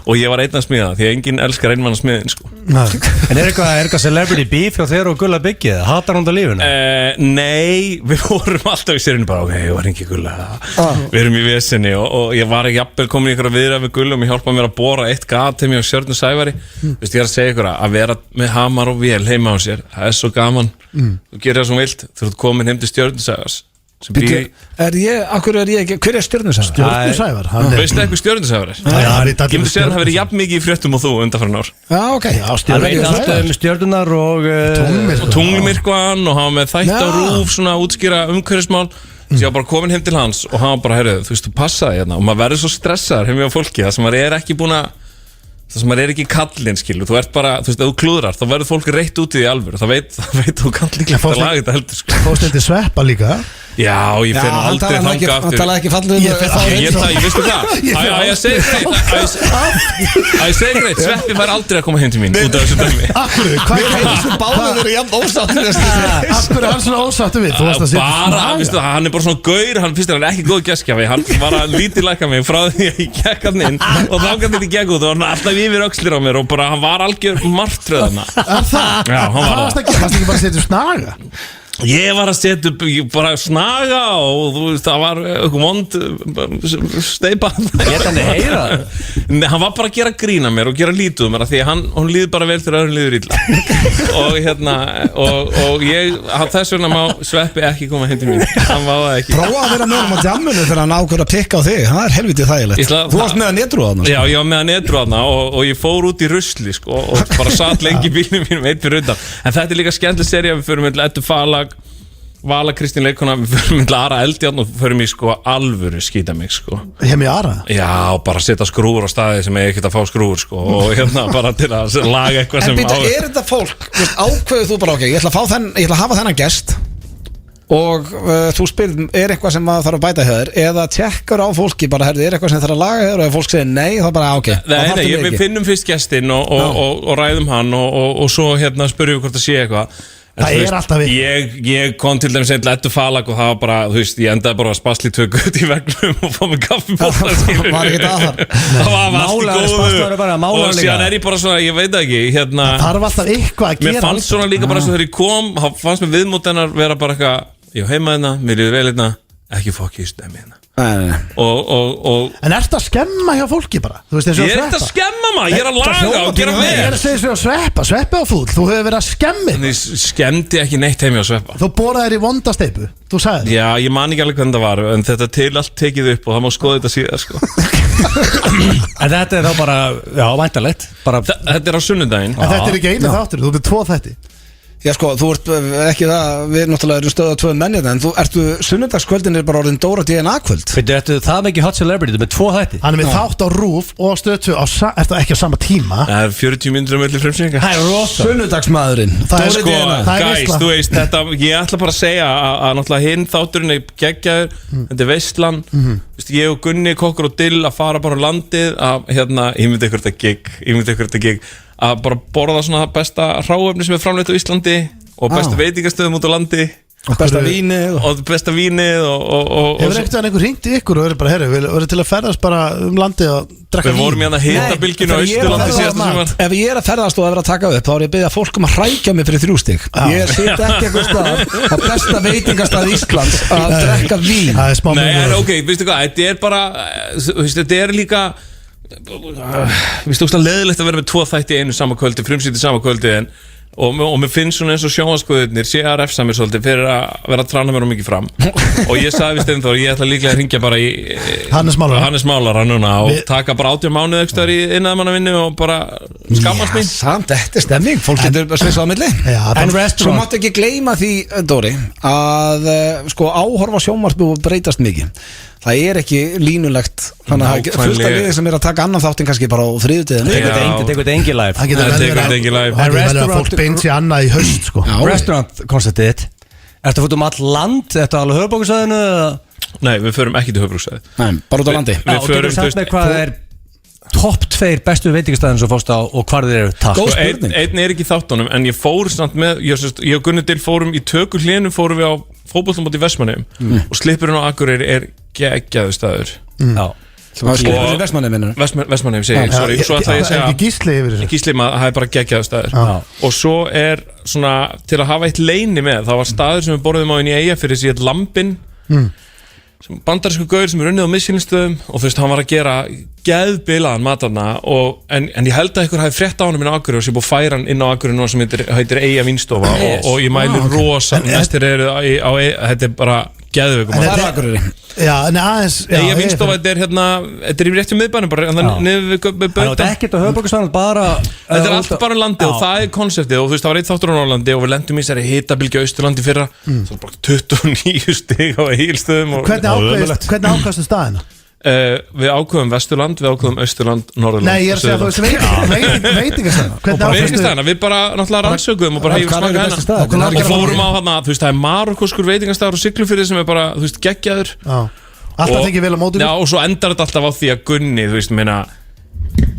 og ég var einn að smíða því að enginn elskar einmannasmiðin sko. En er eitthvað celebrity beef hjá þér og Gulla byggið? Hatar hún það lífuna? Nei, við vorum alltaf í sérinu bara, ég var ekki Gulla við erum í vesinni og ég var ekki jafnvel komin í ykkur að viðra við Gulla og mér hjálpaði mér að bora eitt gat til mér á Stjörnusævari. Ég er að segja ykkur að vera með hamar og vél heima á sér, það er svo gaman. Þú gerir það svo vilt, þú ert komin heim til Stjörnusævars. Hver er Stjörnusævar? Stjörnusævar? Veistu eitthvað Stjörnusævar er? Ég myndi segja að það verið jafn mikið í fréttum og þú undanfarinn ár. Já, ok. Það veit alltaf stjörnunar og tunglmyrkvan og hafa með þætt á RÚV svona útskýra umhverfismál. Svo ég var bara komin heim til hans og hann var bara, heyrðu, þú veist, þú passaði hérna og maður verður svo stressaður heim hjá fólki það sem maður er ekki búin að það sem maður er ekki kallinn, skilu, þú ert bara, þú veist, ef þú klúðrar, þá verður fólk reitt út í því alvöru, það veit þú kann líka að laga þetta heldur, sko. Fórst þetta Sveppa líka? Já, ég fer aldrei þanga aftur. Hann talaði ekki fallið Ég veistu það, ég segi greitt, Sveppi fær aldrei að koma heim til mín út af þessu dæmi. Akkur, Þessu báður eru jafn ósáttur Akkur er hann svona ósáttur við? Bara, veistu það, hann er bara svona gaur, hann finnst hann ekki góð gestgjafi, hann var að lítillækka mig frá því að ég gekk hann inn og þá gæti ég gekk út og hann alltaf yfir öxlir á mér og bara, hann var algjör martröðana. Er það? Já, hann var það. Varst ekki bara að setja snaga? Ég var að setja upp, bara snaga og þú veist, það var eitthvað vond steipa. Ég þannig heyra það. Nei, hann var bara að gera grína mér og gera lítið mér því að hún líður bara vel þegar öðrum líður illa. Og hérna, og ég, þess vegna má Sveppi ekki koma heim til mín. Hann má það ekki. Prófa að vera með hann á djamminu þegar hann ákveður að pikka á þig. Það er helvitið þægilegt. Þú varst með að netru á þarna. Já, ég var með að netru á þarna og ég fór út í rusli, sko, og bara satt lengi í bílnum mínum eitt fyrir undan. En þetta er líka skemmtileg sería, við förum með Eddu Falag, Vala Kristín leikona, við förum með Ara Eldjárn og förum í sko alvöru skýta mig sko. Hjá Ara? Já, bara setja skrúfur á staði sem ég ekkert að fá skrúfur sko og hérna bara til að laga eitthvað sem En býta, er þetta fólk, ákveðu þú bara ok, ég ætla að hafa þennan gest og þú spyrir, er eitthvað sem maður þarf að bæta hér eða tjekkar á fólki bara, herði, er eitthvað sem þarf að laga hér og ef fólk segir nei, þá bara ok. Nei, við finnum fyrst gestinn og ræðum hann og svo hérna spyrjum við hvort það sé eitthvað. Það er alltaf við Ég kom til dæmis einn Eddu Falag og það var bara, þú veist, ég endaði bara að spasli tökku út í vegnum og fá mig kaffibólla Það var ekkert aðhar Það var allt í góðu og síðan er ég bara svona, ég veit ekki hérna, það þarf alltaf eitthvað að gera mér fannst svona líka bara svo þegar ég kom þá fannst mér viðmót hennar vera bara eitthvað ég heima hérna, mér líður vel hérna ekki fokkið stemmi hérna En ert að skemma hjá fólki bara? Veist, ég er að skemma maður, ég er að laga og gera vel Ég er að segja svo að Sveppi á fúll þú hefur verið að skemmi Ég skemmdi ekki neitt heimi á Sveppa Þú boraðir í vondasteipu, þú sagði Já, ég man ekki alveg hvernig það var en þetta til allt tekið upp og það má skoða þetta síðar sko. En þetta er þá bara, já, væntanlegt Þetta er á sunnudaginn En þetta er ekki einu þáttur, þú byrð 2 þætti Já sko, þú ert ekki það, við náttúrulega erum stöðað 2 mennir en þú ertu sunnudagskvöldin er bara orðin Dóra DNA kvöld Ertu það mikið hot celebrity með 2 þætti? Hann er með þátt á RÚV og stöð 2 eftir ekki á sama tíma Það er 40 mínútur á milli frumsýninga Það er rosa Sunnudagsmaðurinn Sko, guys, þú veist þetta ég ætla bara að segja að náttúrulega hinn þátturinn er geggjaður þetta er veislan ég og Gunni, Kokkur og Dill að fara bara á landið að hérna, ég myndi ykkur þetta gig að bara borða svona besta hráefni sem er framleitt á Íslandi og besta veitingastöðum út á landi og besta vínið Hefur ekkert að einhver hringt í ykkur og verið bara, herru, við verðum til að ferðast bara landið og drekka vín Við vorum í hana hitabilginu á Austurlandi síðasta sumar Ef ég er að ferðast og að vera að taka upp þá er ég að biðja fólk að hrækja mig fyrir 3 stig Ég sit ekki eitthvað stað á besta veitingastað Íslands að drekka vín Nei, en ok, veistu hvað, þetta er bara þetta er líka Við stókst að leðilegt að vera með 2 þætti í einu sama kvöldi, frumsýtti sama kvöldi og mér finnst svona eins og sjónvarpsguðirnir CRF samir svolítið fyrir að vera að trána mér mikið fram og ég sagði við Steinþór, ég ætla líklega að ringja bara í Hannes Málara núna og taka bara 18 mánuð ekstra í innæðmannavinnu og bara skammast mín Samt, þetta er stemming, fólk getur bara svissað á milli En svo máttu ekki gleyma því, Dóri að sko áhorfa sjónvarpsbu breytast mikið Það er ekki línulegt Þannig að fullt af liðið sem er að taka annan þáttin kannski bara á þriðjutíðinni Þetta tekur engi live Þetta tekur engi live Það er að fólk beint sér annað í haust sko. Restaurant-konceptið þitt Ertu að fóta um all land? Ertu alveg höfuðbókusæðinu? Nei, við förum ekki til höfuðbókusæði Nei, bara út á landi Við förum samt með hvað er topp 2 bestu veitingastæðin sem fórst á og hvar þeir eru takk Einn er ekki þáttunum en ég fór samt með ég og Gunni Dill fórum í tökulínu fórum við á fótboltamóti í Vestmannaeyjum og Slippurinn á Akureyri er geggjaður staður Já Slippurinn í Vestmannaeyjum Vestmannaeyjum segi ég, sorry Svo ætla ég að segja Gísli maður, það er bara geggjaður staður og svo er svona til að hafa eitt leyni með það var staður sem við borðum á inn í Eyjafirði síðan Lambin bandarísku gaur sem er unnið á Michelin-stöðum og þú veist, hann var að gera geðbilaðan matarna en ég held að ykkur hafi frétt á hann inn á Akureyri og sé búið að færa hann inn á Akureyri núna sem heitir Eyja Vínstofa og ég mæli rosa næstir eru þetta er bara geðveikum Það er Akureyri Já, en aðeins Ég finnst þó að þetta er hérna þetta er í réttum miðbænum bara niður við Það er ekkert að höfuborgarsvæðan bara Þetta er allt bara landi og það er konseptið og þú veist það var eitt þáttur á Norrlandi og við lendum í þessari hitabilgju á Austurlandi fyrra svo bara 29 stig á Egilsstöðum Hvernig ákvæmstu staðina? Við ákveðum Vesturland, við ákveðum Austurland, Norðurland Nei, ég er að segja þú veist veitingastæðina Veitingastæðina, við bara náttúrulega rannsökuðum og bara hefum smakað hérna og fórum á hana, þú veist það er marokkóskur veitingastæður og Siglufirði sem er bara, þú veist, geggjaður Alltaf þykir vel á móti Já, og svo endar þetta alltaf á því að Gunni, þú veist, meina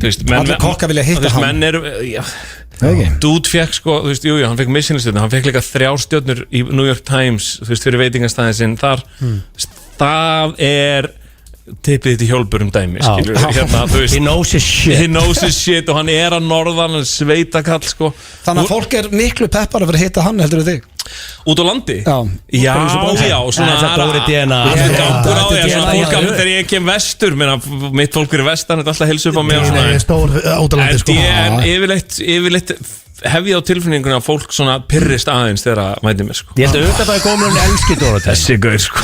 Allir kokka vilja hitta hann menn eru Dude fekk sko, þú veist, hann fekk Michelin-stjörnu hann fekk líka 3 stjörnur í New York Times þú veist, fyrir veitingastæðin sinn þar það er tippið til hjólburum dæmi skilur, hérna, þú veist He knows his shit og hann er að norðan sveitakall sko Þannig að fólk er miklu peppar að vera að hitta hann heldur þig Út á landi? Já, svona Dóri DNA þegar ég kem vestur mitt fólk er vestan, þetta er alltaf heilsu upp á mig Stór út á landi sko En yfirleitt hef ég á tilfinningunni að fólk svona pyrrist aðeins þegar að mæti mér sko Ég held að auðvitað bara komur hann elskir Dóri Þessi gaur sko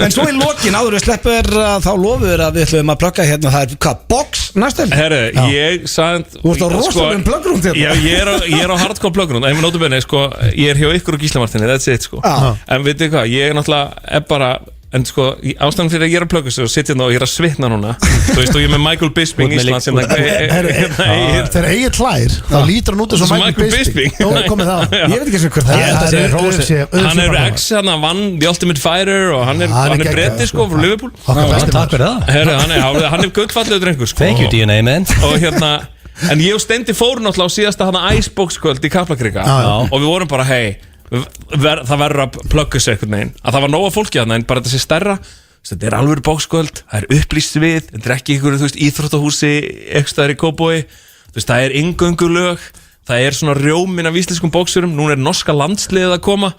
En svo í lokin áður við sleppur þá lofum við að við ætlum að plugga hérna það er hvað, box næstu helgi? Herru, ég sagði Þú ert á rosalegum pluggrúnd hérna Ég er á hardcore pluggrúnd en notabenni sko, ég er hjá ykkur og Gísla Martini, that's it sko En veitu hvað, ég er náttúrulega bara En sko, ástæðan fyrir að ég er að plugga þessu og sitja hérna og ég er að svitna núna Þú veist, og ég er með Michael Bisping Ísland sem Þegar Egil hlær, þá lítur hann út eins og Michael Bisping Dóri komið það Ég veit ekki sem hver það er Hann er ex, hann vann The Ultimate Fighter og hann er bretti sko frá Liverpool Takk fyrir það Hann er gullfallegur drengur sko Thank you DNA man Og hérna, en ég og Steindi fórum náttúrulega á síðasta hana Icebox kvöld í Kaplakrika Og við vorum bara, hey það verður að plugga sig einhvern veginn að það var nóga fólki að en bara þetta sé stærra þetta er alveg bókskvöld, það er upplýst við þetta er ekki ykkur, þú veist, íþróttahúsi eitthvað staðar í Kópavogi, þú veist, það er inngöngulög, það er svona rjómin af íslenskum bóksurum, núna er norska landsliðið að koma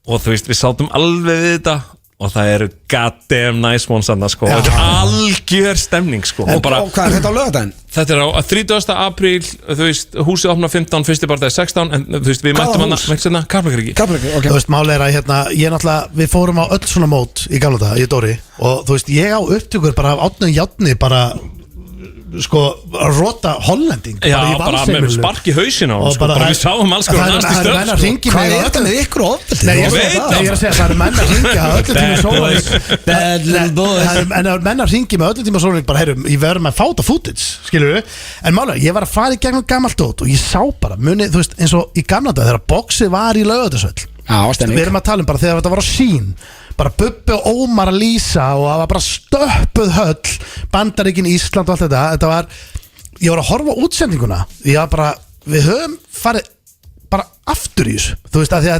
og þú veist, við sátum alveg við þetta og það eru goddamn nice ones annars sko og þetta er algjör stemning sko Og hvað er þetta á laugardaginn? Þetta er á 30. apríl, þú veist, húsið opna 15, fyrsti barndagi 16 en þú veist, við mættum hann Kaplakriki Þú veist, máli er að hérna, ég náttúrulega, við fórum á öll svona mót í gamla dag, ég Dóri og þú veist, ég á upptökur bara af átnum játni bara sko, að rota hollending Já, bara með spark í hausina og bara við sáum alls konar næstu stöð Hvað er þetta með ykkur og ofbeldi? Nei, ég er að segja, það eru menn að ringja öllu tíma sóling Bad little boys En það eru menn að ringja með öllu tíma sóling bara, heyrum, ég verður með fáta footage, skilur við En málega, ég var að fara í gegnum gamalt dót og ég sá bara, muni, þú veist, eins og í gamla dag þegar boxið var í Laugardalshöll Við erum að tala bara þegar þetta var á sín bara Bubbi og Ómar að lýsa og það var bara stöppuð höll Bandaríkin, Ísland og allt þetta var, ég var að horfa á útsendinguna ég var bara, við höfum farið bara aftur í þessu þú veist að því að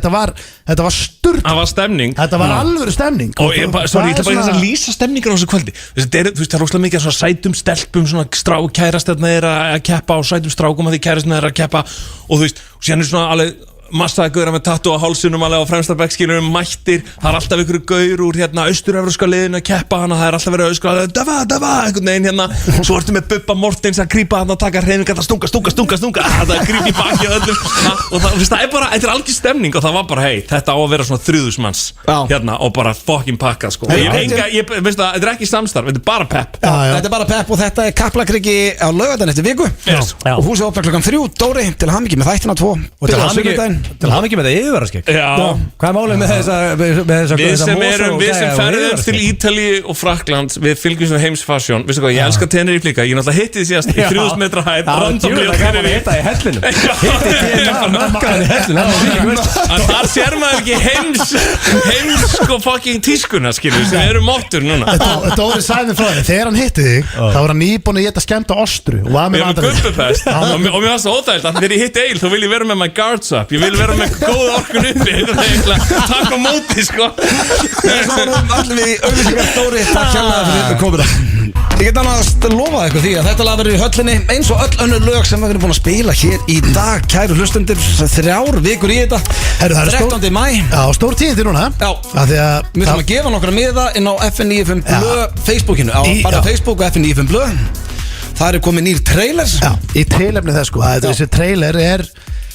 þetta var sturg það var stemning þetta var alvöru stemning og ég ætla bara að lýsa stemningar á þessu kvöldi þú veist það er rosalega mikið svona sætum stelpum svona kærastarna er að keppa og sætum strákum að því kærastarna er að keppa og þú veist, og síðan er svona alveg massaði gauðra með tattu á hálsunum alveg á fremsta bekk mættir, það er alltaf ykkur gaur úr hérna austur-evróska liðinu að keppa hana, það er alltaf verið að öskra dava, einhvern veginn hérna svo ertu með Bubba Mortens að grípa hann og taka hreyfingar það stunga það er gríp í baki öllum og það er bara, þetta er algjör stemning og það var bara, hei, þetta á að vera svona 3000 manns hérna og bara fucking pakkað sko ég veist að þetta er ekki samstarf, þetta er bara pepp þetta er bara pepp og þetta er Kaplakriki á laugardaginn eftir viku og húsið opnar klukkan 3 Dóri, til hamingju með þættina 2 til hann ekki með það yfirvaraskegg hvað er málið með þessa við sem ferðum til Ítalíu og Frakkland við fylgjum sem heimsfasjón veistu hvað, ég elska Tenerife líka ég náttúrulega hitti því síðast í 3000 metra hæð randomlega á Tenerife hitta í hellinum hitti í hellinum þar sér maður ekki heims sko fucking tískuna skilur sem eru móttur núna Dóri sagði frá þig, þegar hann hitti þig þá var hann nýbúin að geta skemmt á ostru og var með gubbupest og mér var svo óþægilt að þegar ég hitti Egil þá vil ég vera með my guards up ég vil vera með góða orkun uppi takk á móti sko allir við auðvitað Dóri takk hérlega fyrir þetta komina ég get annars lofa eitthvað því að þetta lag verður í höllinni eins og öll önnur lög sem við erum búin að spila hér í dag kæru hlustundir 3 vikur í þetta 13. maí stór tíðindi núna við þurfum að gefa nokkra miða inn á FN95 Blöð Facebookinu bara Facebook og FN95 Blöð það er komið nýr trailers í tilefni þess sko þessi trailer er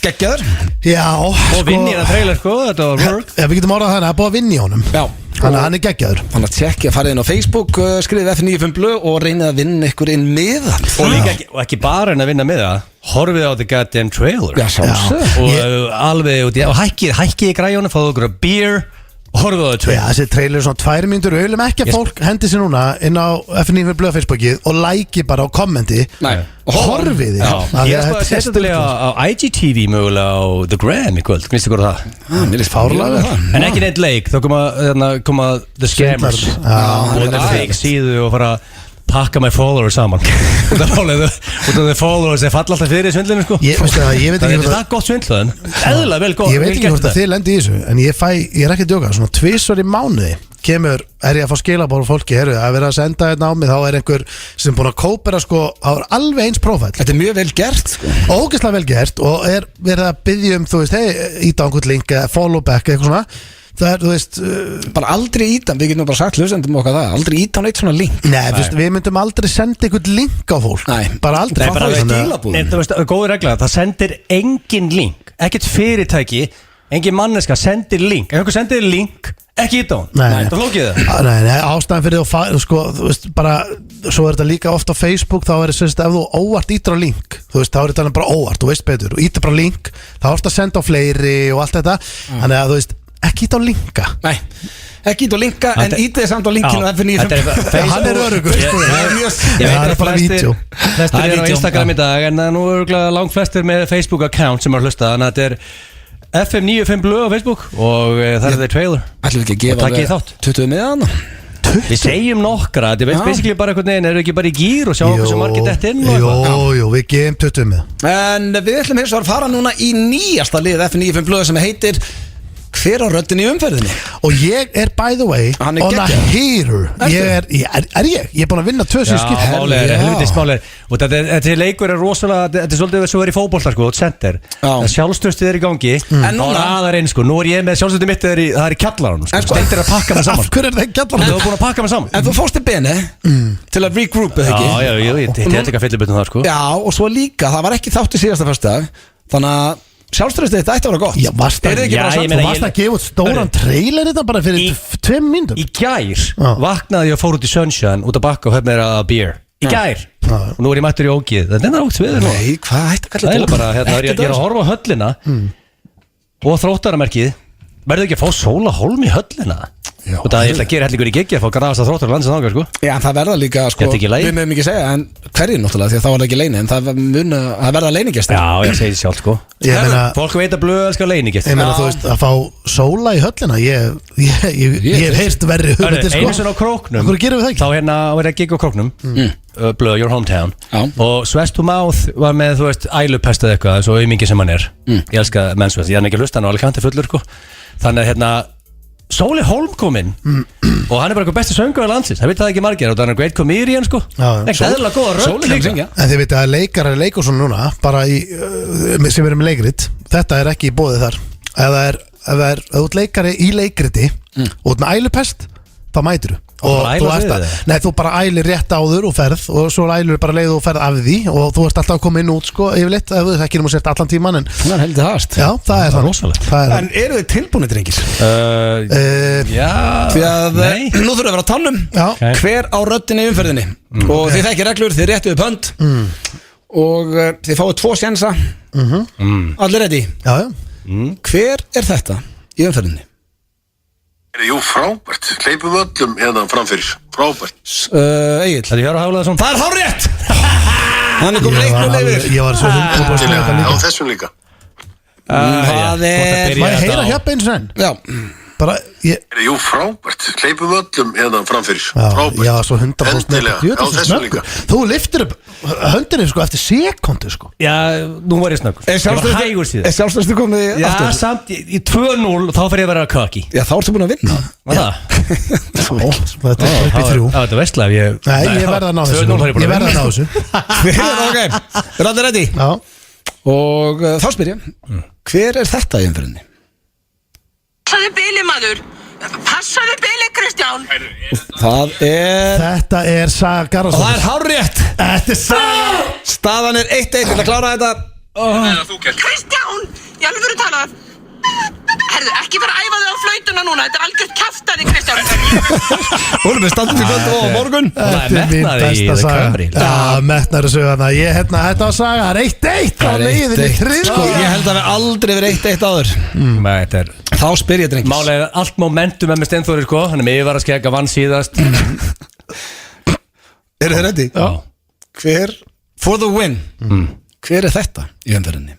geggjaður já og vinn í það trailer sko þetta var work við getum orðað þannig að búið að vinna í honum Þannig að hann geggjaður. Þannig að tjekkja að fara inn á Facebook, skrifið F95 blöð og reynið að vinna ykkur inn miðan. Og ekki bara en að vinna miða, horfið á the goddamn trailer. Já, sjálfsög. Og alveg út í, og hækkið í græjónu, fáðu okkur að beer og horfið á the trailer. Já, þessi trailer er svona 2 mínútur. Við viljum ekki að fólk hendi sér núna inn á F95 blöð Facebookið og like bara á kommenti. Nei. Og horfið því. Ég er sérstaklega á IGTV mögulega á The Gram í kvöld. Vistu hvað það? Mér er fárlega það. En ekki neitt leik, þá koma The Scammers og þetta fake síðu og fara að pakka my followers saman. Út af the followers falla alltaf fyrir svindlinu sko. Ég veit ekki hvort það gott svindlaðin. Eðla vel gott. Ég veit ekki hvort að þið lendi í þessu, en ég er ekki að djóka. Svona 2 í mánuði er ég að fá skilabóð fólki, að vera að senda hérna á mig, þá er einhver sem búin að kópera sko, það er alveg eins prófæll. Þetta er mjög vel gert sko. Ógeðslega vel gert og er verið að biðja þú veist, íta á einhvern link, follow back eitthvað svona. Það er, þú veist bara aldrei ítan, við getum bara sagt hlustendum okkar það, aldrei ítan eitt svona link. Nei, við myndum aldrei senda einhvern link á fólk. Nei. Bara aldrei. Nei, bara skilabúð. Nei, þú veist, góð regla, það sendir engin link, ekkert fyrirtæki, engin manneska sendir link. Ef einhver sendir link, ekki íta á hann. Nei. Það flókið það. Nei, ástæðan fyrir þú sko, þú veist, bara svo er þetta líka ofta á Facebook, þá er þetta ef þú óvart ítir á link, þú veist, þá er þetta bara óvart, þú veist betur, og ítir bara link, þá ertu að senda á fleiri og allt þetta. Þannig að þú veist, ekki ít á linka. Nei, ekki ít á linka, en ítið samt á linkinu F95. Hann er örugur. Ég veit að flestir er á Instagram í dag, en nú er langt flestir með Facebook account sem er að hlusta, þannig að þetta er FM95 blöð á Facebook og það er þeir trailer. Ætlum við ekki að gefa 20 miðan? Við segjum nokkra, þetta er basically bara einhvern veginn, eru ekki bara í gýr og sjá okkur sem margir dætt inn? Jú, við gefum 20 miðan. En við ætlum hins vegar að fara núna í nýjasta lið F95 blöð sem heitir Hver á röddinni í umferðinni? Og ég er by the way on a heater. Ég er búin að vinna 2 skipt. Helviti smáleir. Og þetta leikur er rosalega, þetta er svolítið svo er í fótbolta sko, center. Sjálfstöðstuð er í gangi. En núna aðar einn sko, nú er ég með sjálfstöðstuð mitt, það er í kjallaranum sko. Stendir að pakka mig saman. Af hverju er það í kjallaranum? Þú er búin að pakka mig saman. En þú fórst til Bene til að regroupa þig ekki? Já, ég er líka fyllibutnum það sko. Já, og svo líka, það var ekki þátt í síðasta föstudag. Þannig að sjálfströðstuð þetta ætti að vera gott. Já, varst að gefa út stóran trailer þetta bara fyrir 2 mínútur. Í gær vaknaði ég og fór út í Sunshine út að bakka og höfð mér að beer. Í gær. Og nú er ég mættur í ógið. Þetta er ógt sviður nú. Nei, hvað ætti að kalla þetta? Það er bara, ég er að horfa á höllina og þróttaramerkið. Verður ekki að fá Sóla Hólm í höllina? Og það er eitthvað að gera hellingur í geggi að fá graðast að þróttar landsins ákveð sko. Já, það verða líka sko, við mögum ekki segja en hverjir náttúrulega því að þá var það ekki leini en það verða leinigestir. Já, ég segi sjálf sko. Fólk veit að blöð elskar leinigestir. Ég meina þú veist að fá Sóla í höllina ég hef heyrst verri hugmyndir sko. Einu sinni á Króknum. Hvernig gerum við það ekki? Þá hérna var ég að gigga á Króknum Blöð, your hometown. Og Svest to Mouth var með þú veist ælupest eða eitthvað svo aumingi sem hann er. Ég elska mennsvest, ég er ekki að hlusta hann og alveg kanti fullur sko. Þannig hérna Sóli Hólm kom inn og hann er bara eitthvað besti söngur á landsins, það veit það ekki margir og það er great comedian sko, ekki eðlilega góða rödd líka. En þið veit að leikarar leikur svona núna, bara í sem er leikrit, þetta er ekki í boði þar. Ef það er út leikari í leikriti út með ælupest, þá mætir þú bara ælir rétt áður og ferð og svo ælir bara leið og ferð af því og þú ert alltaf að koma inn út sko yfirleitt, ef þú ekki sért allan tíman en það er heldur hast. Já, það er það rosalegt. En eru þið tilbúinir drengir? Já. Því að nú þurfum við að vera á tannum. Hver á röddinni í umferðinni og þið þekkir reglur, þið réttuðu pönd og þið fáið 2 sjensa. Allir ready? Já. Hver er þetta í umferðinni? Jú, frábært, hleypum öllum hérna framfyrir, frábært. Egil. Það er Hjörvar Hafliðason. Það er hárrétt. Hann er komin leiknum yfir. Ég var svo 100% á þessum líka. Það er Má ég heyra hérna eins og enn? Já. Bara Jú, frábært, hleypum öllum hérna framfyrir, frábært. Já, svo 100% endilega, á þessum líka. Þú liftir upp höndinni sko eftir sekundu sko. Já, nú var ég snöggur. Er sjálfstöðstu komið aftur? Já, samt í 2-0 þá fer ég að vera cocky. Já, þá ertu búin að vinna. Var það? Þetta er upp í 3. Já, þetta er vestlega. Nei, ég verða að ná þessu. Ég verða að ná þessu. Ok, er allir ready? Já. Og þá spyr ég, hver er þetta í umferðinni? Passaðu bili maður. Passaðu bili Kristján. Þetta er Saga Garðarsson. Og það er hárrétt. Þetta er Saga. Staðan er 1-1, til að klára þetta. Kristján, ég alveg verið talað. Herðu, ekki fara að æfa þig á flautuna núna. Þetta algjört kjaftaði, Kristján. Vorum við standum til kvöld og morgun. Þetta er mín besta saga. Já, metnaður söguna. Þetta var saga, það er 1-1 á leiðinni þrið. Sko, ég held að við aldrei verið 1-1 áður. Þá spyr ég drengis. Málega er allt momentum með Steinþóri, sko. Hann með yfir að skegga vann síðast. Eru þið ready? Já. Hver, for the win, hver er þetta í umferðinni?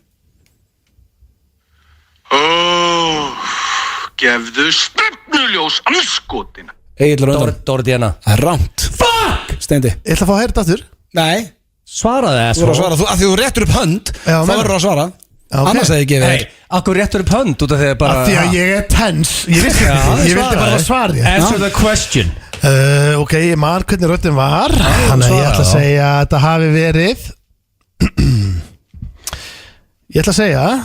Gefðu stefnuljós anskotin. Egil Röndar. Dóri Díana. Það er rámt. Fuck! Steindi. Ég ætla að fá að heyra þetta aftur. Nei. Svaraði það Þú voru að svara, af því þú réttur upp hönd, þá verður að svara. Annars hefði ég gefið þér. Akkur réttur upp hönd út af því að bara... Af því að ég er tens. Ég vildi bara svara. Answer the question. Ok, ég man hvernig röddin var. Þannig að ég ætla að segja að þetta hafi verið Ég ætla að segja að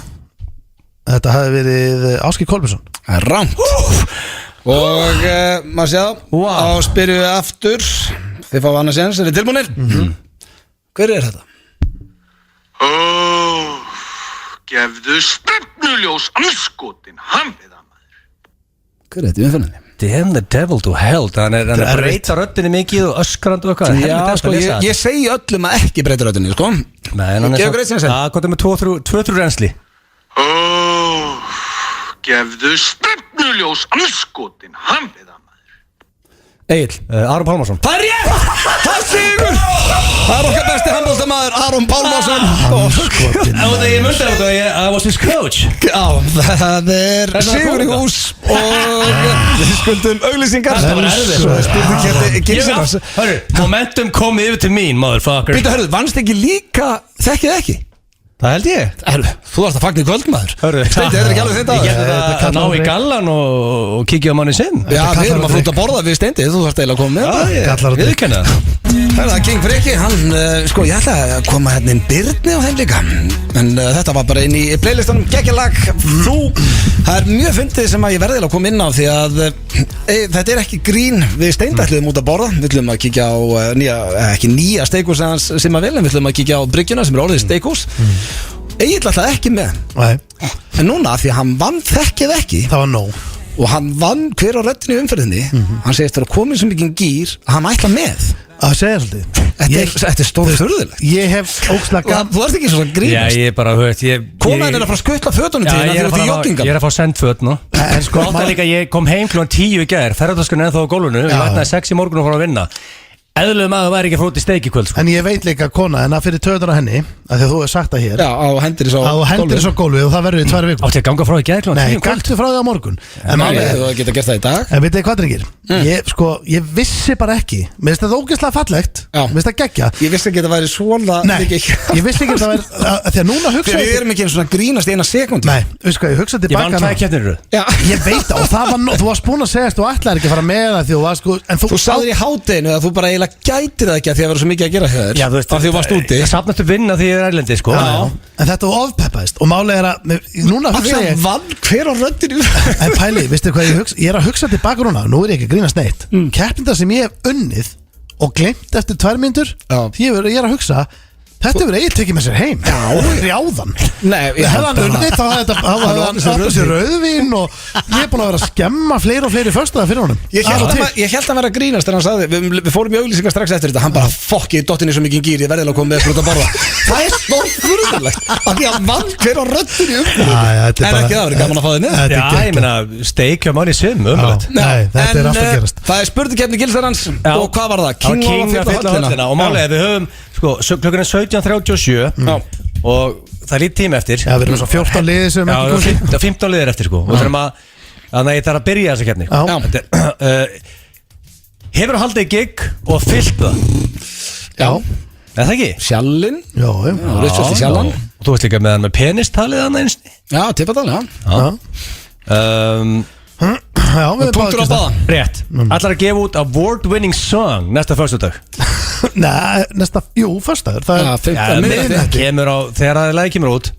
þetta hafi verið Ásgeir Kolbeinsson. Það er rámt. Og maður sjá, þá spyrjum við aftur. Þið fá annars eins, er þið tilbúinir? Hver er þetta? Gefðu stefnuljós anskotin. Hann við það maður. Hver er þetta í umferðinni? Damn the devil to hell. Hann er að breyta röddinni mikið og öskrandi og eitthvað. Já, sko, ég segi öllum að ekki breyta röddinni, sko. Nei, hann er svo... Já, hvað er með 2-3 reynsli? Gefðu stefnuljós anskotin. Hann við það maður. Egil. Aron Pálmarsson. Það er rétt! Það er sigur! Það er okkar besti handboltamaður, Aron Pálmarsson. Þegar ég myndi á þetta, I was his coach. Já, það er sigur í hús og við skuldum auglýsingar. Það var erfið. Momentum kom yfir til mín, motherfucker. Býta, hörðu, vannst ekki líka þekkið ekki? Það held ég. Þú varst að fagna í kvöldmaður. Steindi, þetta er ekki alveg þetta. Ég geti það að ná í gallan og kíkja á manni sinn. Já, við erum að flúta að borða við Steindi. Þú þarfst eiginlega að koma með það. Viðurkenna það. Það er King Freki, hann, sko, ég ætla að koma hérna inn Birni á þeim líka. En þetta var bara inn í playlistanum Geggjalag. Það er mjög fyndið sem að ég verði að koma inn á því að þetta er ekki grín. Við Steindi ætlum út að borða. Við ætlum að kíkja á ekki nýja steikhús sem að vel, en við ætlum að kíkja á bryggjuna sem er orðið steikhús. Egil alltaf ekki með. Nei. En núna því að hann vann þekkið ekki. Það var nóg. Og hann vann hver á röddinni í umferðinni. Hann segist að komin svo mikið gýr að hann ætla með. Að segja svolítið. Þetta er stór furðulegt. Ég hef óslega Þú ert ekki svona grínast. Já, ég bara, konan er að fara að skutla fötunum til þín að þú ert í joggingan. Ég er að fá sendföt nú. En sko, ég kom heim kl. 10 í gær. Ferðartöskunni ennþá á gólfinu. Ég vætnaði 6 í morgun og fór að vinna. Eðlulega maður væri ekki að fóra út í steik í kvöld, sko. En ég veit líka kona en að fyrir töðuna henni að því að þú hefur sagt það hér. Já, á hendir svo gólfið og það verður í 2 vikur. Átti að ganga frá í gær klukkan 10 Nei, gangtu frá því á morgun. En þú geta gert það í dag. En veit þið hvað drengir? Ég vissi bara ekki. Mér finnst þetta ógeðslega fallegt. Mér finnst það geggja. Ég vissi ekki að það væri svona mikið. Ég vissi ekki að það væri því að núna hugsa ég. Við erum ekki eins og grínast í 1 sekúndu. Nei, veistu hvað, ég hugsa tilbaka. Ég vann 2 keppnir. Ég veit það og það var þú varst búin að segja að þú ætlaðir ekki að fara með það því þú varst en þú sagðir í hádeginu að þú bara eiginlega gætir það ekki að því að vera svo mikið að gera hér. Já, þú veist, af því þú varst úti. Ég safnastu vinna því ég er erlendi, sko. Já. En þetta var ofpeppaðist og málið er að núna hugsa ég vann hver á röddinu. En pæli, veistu hvað ég hugsa? Ég er að hugsa tilbaka núna, nú er ég ekki að grínast neitt. Keppnindar sem ég hef unnið og glemt eftir 2 mínútur, ég er að hugsa þetta verður eiginlega tekið með sér heim. Já, rjáðan. Nei, hefði hann unnið þá hefði hann átt sér rauðvín og ég er búin að vera að skemma fleiri og fleiri föstudagar fyrir honum. Ég held að vera að grínast þegar hann sagði, við fórum í auglýsingar strax eftir þetta, hann bara fokk ég dottin í svo mikið gýr, ég verði að koma með út að borða. Það er stór furðulegt af því að vann hver á röddinu í umfyrðinu. En ekki það verður gaman að fá þig niður. Já, ég meina, steik hjá manni sem, umrætt. Nei, þetta er alltaf gerast. Það er spurningakeppni Gilsarans og hvað var það? King á að fylla höllina. Og málega, við höfum, sko, klukkan er 17:37 og það er lítið tími eftir. Já, við erum svo 14 liðir sem ekki komið. Já, 15 liðir eftir, sko. Og þannig að ég þarf að byrja þessa keppni. Hefur þú haldið gig og fyllt það? Já. Er það ekki? Sjallinn? Já, Richard Sjallan. Og þú veist líka með hann með penistalið hann einst? Já, tippatalið, já. Já, við punktur á baða. Rétt. Ætlar að gefa út award-winning song næsta föstudag? Nei, föstudagur. Það kemur á, þegar það lagi kemur út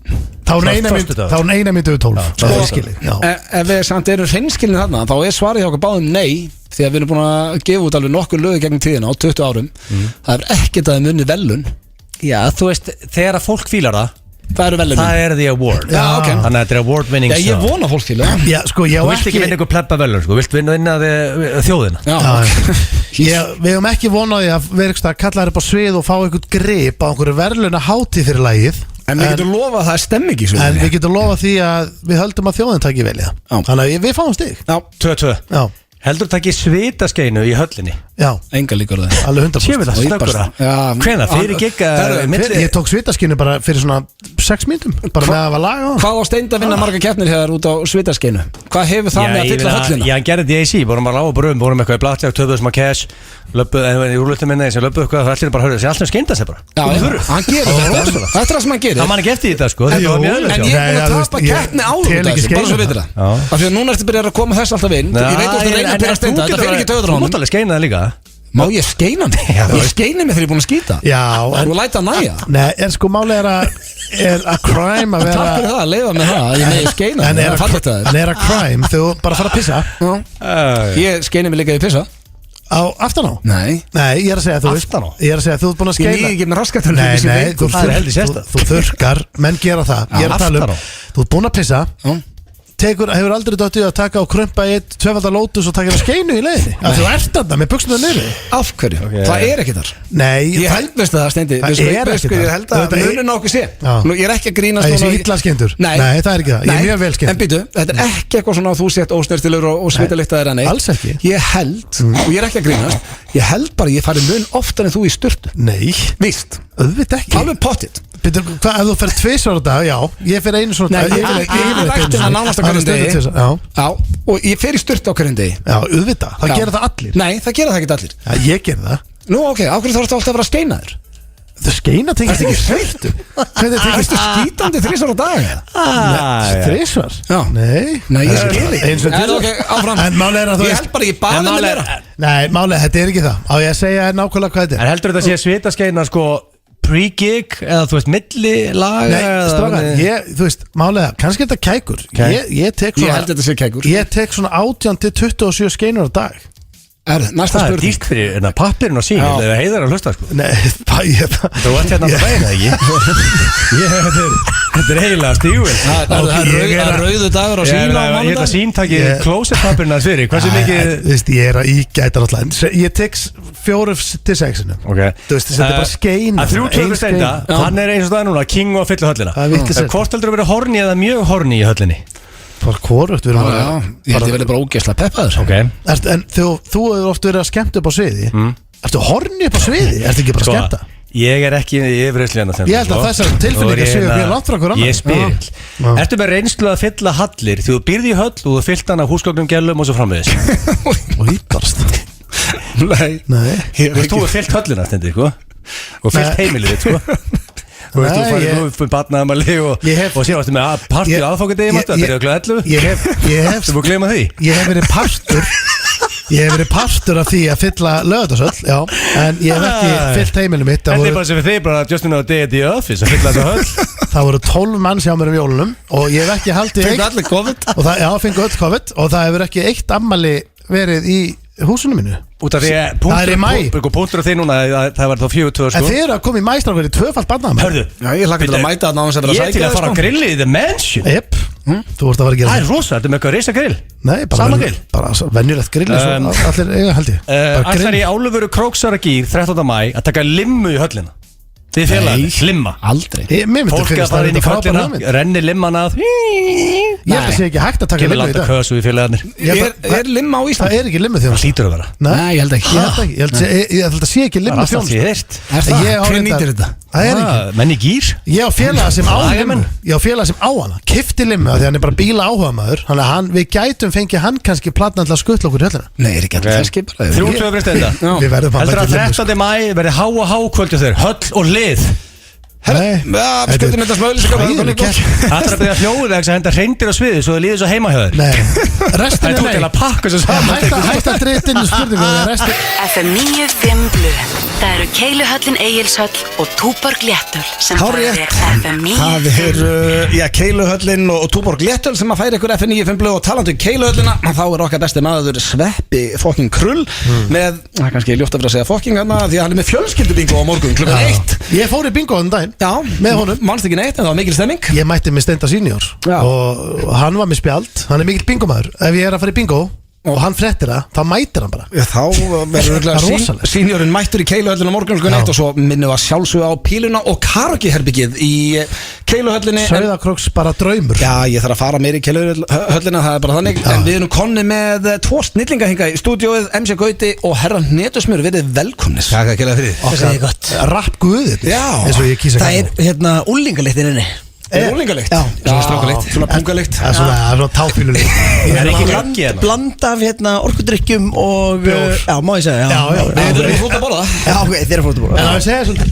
þá er 1 mínútu 12. Ef við samt erum hreinskilin þarna þá er svarið hjá okkur báðum nei, því að við erum búin að gefa út alveg nokkur lög gegnum tíðina á 20 árum. Það er ekkert að það munni velun. Já, þú veist, þegar að fólk fílar það Það eru verðlaunin. Það er the award. Já, ok. Þannig að þetta er award winning Já, ég vona fólk til það. Já, sko, ég Þú á vilt ekki vinna einhver plebba verðlaun, sko. Þú vilt vinna þjóðina. Við höfum ekki vonaði að vera eitthvað að kalla þér upp á svið og fá einhvern grip á einhverju verðlauna hátíð fyrir lagið. En við getum lofað að það er stemming í svo. En við getum lofað því að við höldum að þjóðin taki vel í það. Þannig að við fáum stig. Já, 2-2. Já. Heldur þú takki svitaskeinu í höllinni? Já. Enga líkur það. Alveg 100%. Séu við það snöggura? Hvenær? Fyrir gigga? Ég tók svitaskinu bara fyrir svona 6 mínútum. Bara með að var lag á hann. Hvað á Steind að vinna marga keppnir hér út á svitaskeinu? Hvað hefur það með að fylla höllina? Já, hann gerði þetta í AC, vorum bara á og brum, vorum eitthvað í Blackjack, 2000 að cash, löpuð, í úrlutum minni, sem löpuð eitthvað, það allir bara hörðu, þessi alltaf skeinda sig bara. Já, hann gerir þetta. Þetta er það sem hann gerir. Það man ekki eftir þetta, sko. En ég er búin að tapa keppni áður þessu, bara svo vitur það. Af því að núna ertu byrjað að koma þess alltaf inn. Ég veit að þú reyna að byrja að Steinda, þetta fyrir ekki töður á Þú honum. mátt alveg skeina það líka. Má ég skeina mig? Ég skeini mig þegar ég er búin að skýta. Já, Þú læta næja. Nei, en sko máli er að crime að vera. Takk fyrir það, leiða mig það. Ég megi skeina En mig. er að crime þegar þú bara fara að pissa. Ég skeini mig líka í pissa. Á aftan á? Nei, ég er að segja þú veist. Aftan á? Ég er að segja þú ert búin að ég skeina. líka ekki með raskatur. Nei, Það er heldur sérstakt. þú þurrkar, menn gera það. Ég er að tala aftan á. Þú ert búin að pissa. Hefur aldrei dottið að taka og krumpa í 2 lótus og taka skeinu í leiðinni. Þú ert þarna með buxurnar niður. Af hverju? Það er ekki þar. Nei, Ég held veist það, Steindi. Það er ekki Ég þar. held að munun á okkur sé. Nú, ég er ekki að grínast Það er svo illa skemmtur. Nei, það er ekki það. Ég er mjög vel skemmtur. En býtu, þetta er ekki eitthvað svona að þú sett ósnertilegur og svitaliktaðir en eitt. Alls ekki. Ég held, og ég er ekki að grínast, ég held bara ég fari mun oftar en þú í sturtu. Nei, Víst. auðvitað ekki. Alveg pottitt. Býtur, hvað, ef þú fer 2 á dag, já. Ég fer einu svona Nei, dag. ég rækti það nánast á hverjum degi. Já, og ég fer í sturtu á hverjum degi. Já, auðvitað. Það Já. gera það allir. Nei, það gera það ekki allir. Já, ég ger það. Nú, ok, á hverju þarfstu alltaf að vera að skeina þér? Það skeina tengist ekki hreirtu. Hvernig tengist Ertu skítandi 3 á dag? 3? Já. Nei, ég skil ekki. Eins og En ok, áfram. En máli er að þú Ég held bara ég baði með meira. Nei, máli, þetta er ekki það. Á ég að segja nákvæmlega hvað þetta er. En heldur þetta sé svitaskeina, sko, pre-gig, eða þú veist, milli laga? Nei, strákar, þú veist, málega, kannski þetta kækur. Ég tek Ég svona held þetta sé kækur. Ég tek svona 18 til 27 skeinur á dag. Næsta Það er spurning. dýrt fyrir pappirinn og sín, Já. eða heiðar að hlusta, sko. Nei, Þú ert hérna á daginn, eða ekki? Þetta er heilega stígul. Það er rauðu dagur á sína á Ég held að mánudag. sín taki klósettpappirinn að fyrir. Hversu mikið? Þú veist, ég er að ígæta náttúrulega. Ég tek 4 til 6. Ok. Þú veist, þetta er bara skeina. Að 3-2 Steinda, hann er eins og það núna, king og fyllu höllina. Það er vitlaust. Hvort heldur þú verið horny eða mjög horny í höllinni? Bara hvorugt við erum Já, ég held ég verði bara ógeðslega peppaður. Ok. En þú hefur oft verið að skemmta upp á sviði. Ertu horni upp á sviði? Ertu ekki bara að skemmta? Ég er ekki yfirreyslega Ég held að þessar tilfinningar séu mjög langt frá hver annan. Ég spyr Ertu með reynslu að fylla hallir því þú býrði í höll og þú fyllt hann af húsgögnum, gælum og svo framvegis? Og íbarst. Nei. Þú hefur fyllt höllina, Steindi, sko. Og fyllt heimilið þitt, sko. Þú veist, þú farið nú fyrir barnaðamali og síðan varstu með partí aðfókardegi, það byrjaði kl. 11. Þú búið að gleyma því. Ég hef verið partur af því að fylla lögðarsöll, já, en ég hef ekki fyllt heimilið mitt. Þetta er bara sem fyrir þig, bara just in a day at the office að fylla þetta höll. Það voru 12 manns hjá mér jólunum og ég hef ekki haldið Fengu allir COVID. Já, fengu öll COVID og það hefur ekki eitt ammali verið í húsinu mínu. Út af því að Það er í maí. punktur af því núna að það var þá 4-2, En sko. þið eru að koma í mæstrákur í 2-falt barnaðamæli. Hörðu, Já, ég hlakka til að mæta þarna á þess að vera ég að er til sækja að fara á grilli í The Mansion. Jep, þú vorst að fara að gera Það er rosa, þetta er með eitthvað reysa grill. Nei, bara Sama grill. Bara venjulegt grill eins og allir eiga held ég. Bara Ætlar grill. í Álfuru Króksaragýr 13. maí að taka limmu í höllina. Þið félagarnir, limma. Aldrei. Mér myndi Fólk að finnst fara inn í frábær köllina, hugmynd. renni limman að. Ég held að sé ekki hægt að taka Kemur limmu í landa dag. kösu í félagarnir. Er limma á Það Íslandi? er ekki limmu Það þjónust. hlýtur að vera. Nei, ég held ekki. Ég held að sé ekki Það limmu er alltaf þjónust. því heyrt. Er það? Ég á Hver reyndar- nýtir þetta? Það er ekki. Menn í gýr. Ég á félaga sem á Lagamenn. limmu. Ég á félaga sem á hana. Kifti limmu af því hann er bara bíla áhuga maður. Þannig að við gætum fengið hann kannski platna til að skutla okkur í höllina. Nei, er ekki allir þess skipar. 3-2 fyrir Steinda. Við verðum bara Heldur að með limmu, sko. 13. maí verði há og há kvöldu þeir. Höll og lið. Nei. Já, skuldum þetta smöðlýsingar. Hræðileg keppni. Það er að byrja hljóðvegs að henda hreindir á sviði svo þið líður svo heima hjá þér. Nei. Það Restin er er tók til nei. að pakka svo saman. Hætt að dreita inn í spurningu. Restin FM 95 Blu. Það eru Keiluhöllin Egilshöll og Túborg Léttöl sem Hárrétt. færir FM Það 95. er Keiluhöllin og Túborg Léttöl sem að færa ykkur FN95 blöð og talandi um Keiluhöllina þá er okkar besti maður Sveppi fokking Krull með, það er kannski ljótt að vera að segja fokking hérna því að hann er með fjölskyldubingo á morgun klukkan 1. Ég fór í bingo þann daginn. Já, með honum. Manst ekki neitt, en það var mikil stemming. Ég mætti með Steinda senior og hann var með spjald, hann mikill bingomæður. Ef ég að fara í bingo og hann frettir það, þá mætir hann bara. Þá verður seniorinn mættur í Keiluhöllinu á morgun og svo minnum við að sjálfsögja á píluna og karaokeherbyggið í Keiluhöllinni. Sauðakróks bara draumur. Já, ég þarf að fara meir í Keiluhöllina, það bara þannig. En við erum konni með 2 snillinga hinga í stúdióið, MC Gauti og herra Netusmjör, verið velkomnis. Takk að kella fyrir. Það segir gott. Rapp guðið. Já. Eins og ég kýsa. Það úlingaliktin inni. Það er úlingalikt? Já. Svona strákalikt? Svona pungalikt? Það er svona táfílulikt. Það er ekki grangi hérna. Blanda af orkudrykkjum og já, má ég segja. Já. Við erum fótt að borða það. Já, ok, þið erum fótt að borða. En það er að segja svolítið.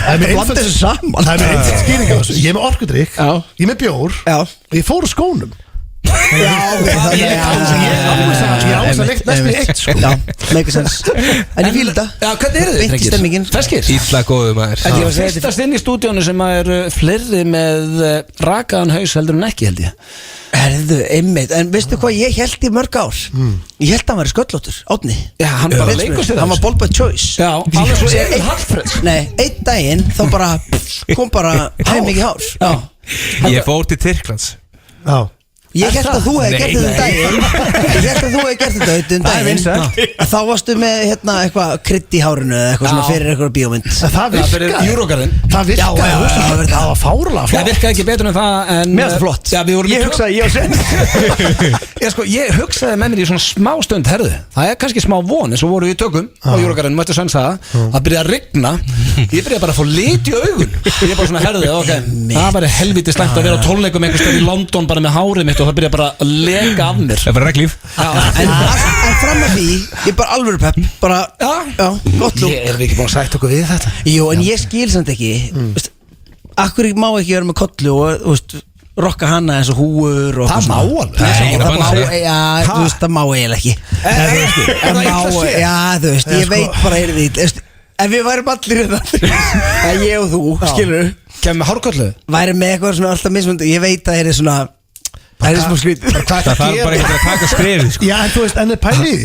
Það er með Blanda þessu saman. Það er með einföld skýring á þessu. Ég er með orkudrykk, ég er með bjór og ég fór úr skónum. Já, ok. Ég ás að leikt næst með eitt sko. Já, make sense. En ég fíl þetta. Já, hvernig eru þið, Beint í stemmingin. Ferskir? Ítla góðu maður. Ég var fyrstast inn í stúdíónu sem eru fleiri með rakaðan haus heldur en ekki, held ég. Herðu, einmitt. En veistu hvað ég held í mörg ár? Ég held að hann væri sköllóttur, Árni. Já, hann bara leikur sér Hann var ball by choice. Já, alveg svo Emil Hallfreðs. Nei, einn daginn þá bara kom bara mikið hár. Já. Ég fór til Tyrklands. Já. Ég held að þú hefði gert þetta daginn. Ég held að þú hefði gert þetta daginn. Þá varstu með eitthvað krydd í hárinu eða eitthvað svona fyrir eitthvað bíómynd. Það virkaði Eurogarðin. Það virkaði. Það var fárlega flott. Það virkaði ekki betur en það en Mér finnst það flott. Já, við vorum Ég hugsaði, ég á sen. Ég hugsaði með mér í svona smá stund, herðu. Það er kannski smá von, eins og voru við í tökum á Eurogarðin, mættu Svenn sagða. Það byrjaði að rigna. Ég byrjaði bara að fá lit í augun. Ég bara svona, herðu, ok. Það væri helviti slæmt að vera á tónleikum einhvers staðar í London bara með hárið mitt og það byrjaði bara að leka af mér. Það er bara reglíf. En fram að því, ég bara alvöru pepp. Bara, já, gott lúk. Erum við ekki búin að sætta okkur við þetta? Jú, en ég skil samt ekki. Akkur má ekki vera með kollu og rokka hana eins og húur og það má alveg. Nei, það má, já, þú veist, það má eiginlega ekki. Það má, já, þú veist, ég veit bara því, ef við værum allir þetta, ég og þú, skilur kemur með hárkollu? Væri með eitthvað svona alltaf mismundi, ég veit að það er svona það er smá skrít. Það þarf bara ekki að taka skrefið sko. Já, en þú veist, en pælið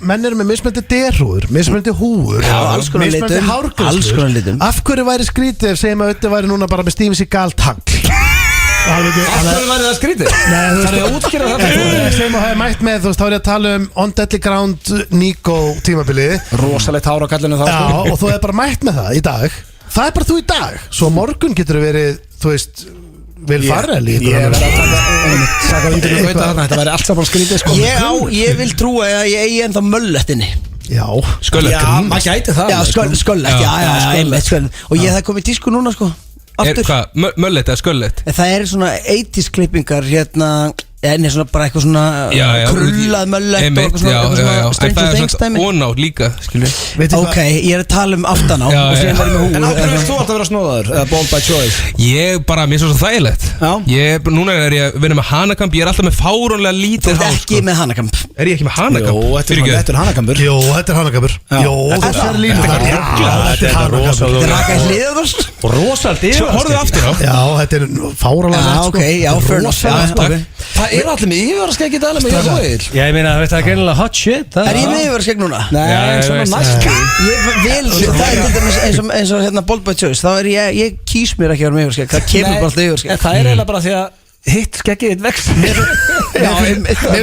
menn eru með mismöndi derhúður, mismöndi húur, mismöndi hárgölstur. Af hverju væri skrítið ef segjum að Ötti væri núna bara með Steven Seagal tagl? Af hverju væri það skrítið? Það er að útskýra það. Segjum að hafa mætt með, þú veist, þá er ég að tala um On Deadly Ground Nico tímabilið. Rosalegt hár á kallinu þá. Já, og þú er bara mætt með það í dag. Það er bara þú í dag. Svo morgun getur það verið, þú veist, Vil Farrell í Ég verði að taka undir í Gauta þarna. Þetta væri allt saman skrítið sko. Ég vil trúa að ég eigi ennþá möllettinni. Já, sköllett. Já, maður gæti það. Já, sköllett, já, og ég það komið tísku núna sko. Hvað, möllet eða sköllett? Það er svona 80s klippingar hérna. En er svona bara eitthvað svona krullað möllett og eitthvað svona Stranger Things dæmi. Ónátt líka, skilur. Ok, ég er að tala um aftan á og síðan var ég með húð. En ákveður þú alltaf að vera snóðaður eða ball by choice? Ég bara, mér er svo þægilegt. Núna er ég að vinna með hanakamp. Ég er alltaf með fáránlega lítið hár. Þú ert ekki með hanakamp. Er ég ekki með hanakamp? Jó, þetta er hanakampur. Jó, þetta er hanakampur. Jó, þetta er línu. Þetta er rosa. Þetta er raka í hliðar. Rosaldi. Horfðu aftur á. Já, þetta er fáránlega. Það er allir með yfirvaraskegg í dag með ég og Egill. Ég meina, það er greinilega hot shit. Er ég með yfirvaraskegg núna? Nei, svona næstu. Það er til dæmis eins og hérna Bold by Choice. Þá er ég kýs mér ekki að vera með yfirvaraskegg. Það kemur bara alltaf yfirvaraskegg. Það er eiginlega bara því að hitt skeggið þitt vex. Mér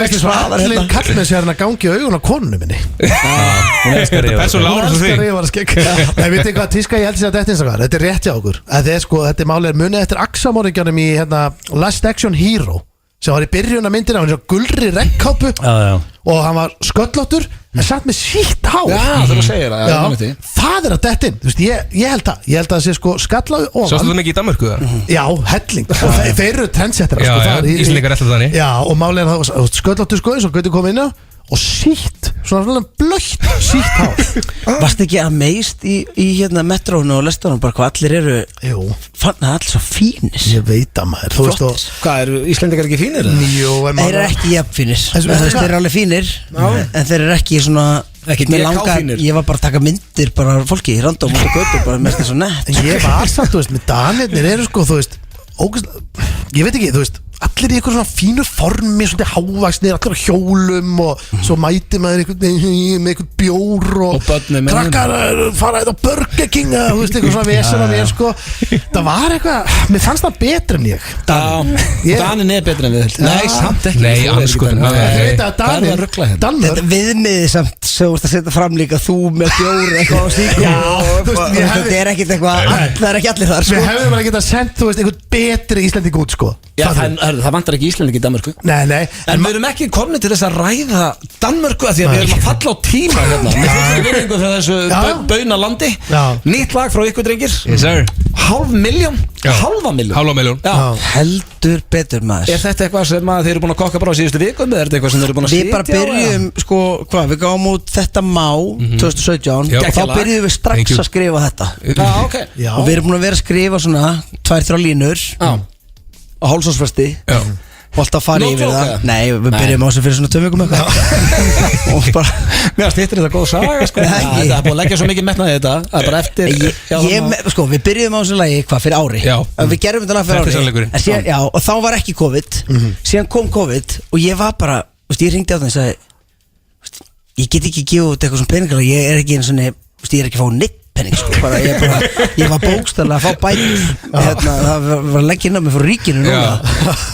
veist þess að allir kallmenn sér hann að gangi í augun á konunum minni. Hún elskar yfirvaraskegg. Nei, veit þið hvað tíska ég held sér að þetta einstakar. Þetta er rétt hjá okkur. Þetta er málið munið eftir axamorðingjanum í Last Action Hero sem var í byrjun af myndina, hann var í gulri regnkápu og hann var sköllóttur en satt með sítt hár. Já, þú segir það. Það er að detta inn, þú veist, ég held það. Ég held að það sé sko skallaðu ofan. Sástu það mikið í Danmörku það? Já, helling. Og þeir eru trendsettir. Já, Íslendingar alltaf þannig. Já, og málið er það sköllóttur sko, eins og Gauti kom inn á og sítt, svona blöitt sítt hár. Varst ekki að meist í hérna metrónu og lestunum bara hvað allir eru? Jú. Fann það allir svo fínir. Ég veit að maður, þú veist og hvað, eru Íslendingar ekki fínir? Jú, en þeir eru ekki jafn fínir. Þeir eru alveg fínir en þeir eru ekki svona með langar. Ég var bara að taka myndir bara fólki í random og götu bara mest það svo nett. Ég var samt, þú veist, með danirnir eru sko, þú veist ég veit ekki, þú veist allir í eitthvað svona fínu formi, svona hávaksnir, allir á hjólum og svo mæti maður með eitthvað bjór og krakkar fara eitthvað Burger King, þú veist, eitthvað svona vesen af mér, sko. Það var eitthvað, mér fannst það betra en ég. Danin er betra en við. Nei, samt ekki. Nei, anskotin. Þetta viðmiði samt, sem þú veist að setja fram líka, þú með bjór eitthvað á stíku. Þetta er ekkert eitthvað, það er ekki allir þar, sko. Við hefðum bara getað sendt, þú veist, einhvern betri Íslending út, sko. Já, það vantar ekki Íslending í Danmörku. Nei. En við erum ekki komin til þess að ræða Danmörku að því að við erum að falla á tíma hérna. Með fullri virðingu fyrir þessu baunalandi. Nýtt lag frá ykkur, drengir. Yes, sir. 500.000. Halva milljón. Heldur betur, maður. Er þetta eitthvað sem þeir eru búin að kokka bara á síðustu vikum, eða er þetta eitthvað sem þeir eru búin að Við bara byrjum, sko, við gáum út þetta 2017 og þá byrjum við strax að skrifa þetta. Og við erum búin að vera að skrifa svona 2-3 línur á hálfsónsfresti og alltaf fara yfir það. Nei, við byrjum á þessu fyrir svona 2 vikum eitthvað og bara mér stýttir þetta góð saga, sko. Það er búin að leggja svo mikið metnaði í þetta. Það er bara eftir sko, við byrjum á þessu lagi fyrir ári. Við gerum þetta lag fyrir ári og þá var ekki COVID. Síðan kom COVID og ég var bara, ég ringdi á það og sagði, ég get ekki gefa út eitthvað svona peningalega, ég er ekki eins og ég er ekki að fá neitt penning, sko. Ég var bókstaflega að fá bætur. Það var að leggja inn á mig frá ríkinu núna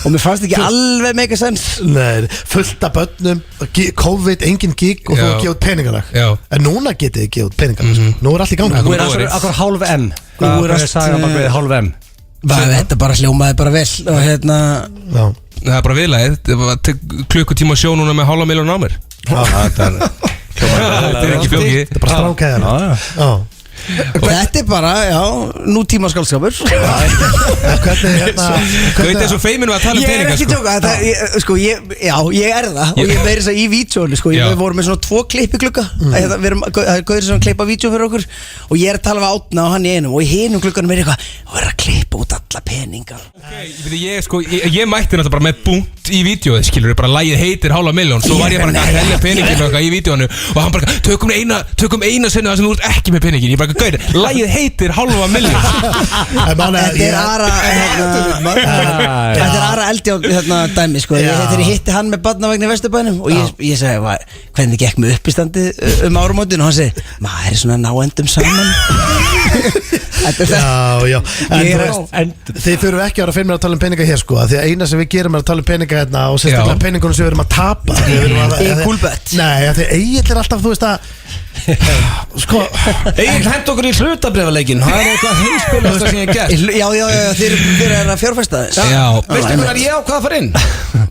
og mér fannst ekki alveg mega sens. Nei, fullt af börnum, COVID, engin gig og þú gefa út peningalag. En núna getið þið gefa út peningalag. Nú er allt í gangi. Nú er akkur halv M. Hvað er sagan bak við halv M? Þetta bara hljómaði bara vel og Það er bara viðlagið. Það var klukkutíma sjó núna með 500.000 á mér. Þetta er ekki flókið. Þetta er bara strákæðan. Þetta er bara, nútíma skaldskapur. Gauti er svo feiminn að tala um peninga. Ég er ekki tjóka, sko, ég er það og ég meiri þess að í vídeóinu, sko, við vorum með svona 2 klipp í glugga. Það er Gauti sem klippa vídeó fyrir okkur og ég er að tala við Átna og hann í einum og í hinum glugganum er eitthvað og er að klippa út alla peninga. Ég mætti náttúrulega bara með búnt í vídeóið, skilur, bara lagið heitir 500.000, svo var ég bara að helja peninginu í vídeóinu og hann bara, tökum eina sinni það sem þú ert ekki með peningin. Ég bara, Gauti, lagið heitir 500.000. Þetta er Ara Eldjárn dæmi, sko. Þegar ég hitti hann með barnavagn í Vesturbænum og ég sagði, hvernig gekk með uppistandi áramótin og hann segi, maður er svona náendum saman. Já, en þið þurfum ekki að vera að finna að tala um peninga hér, sko, því að eina sem við gerum er að tala um peninga hérna og sérstaklega peningunum sem við erum að tapa. Kúlbett. Nei, því Egill er alltaf, þú veist að sko, Egill hent okkur í hlutabrifaleikinn. Það er eitthvað heimskulegasta sem ég hef gert. Já, þeir eru að fjárfesta þess. Veistu hvað ég ákvað að fara inn?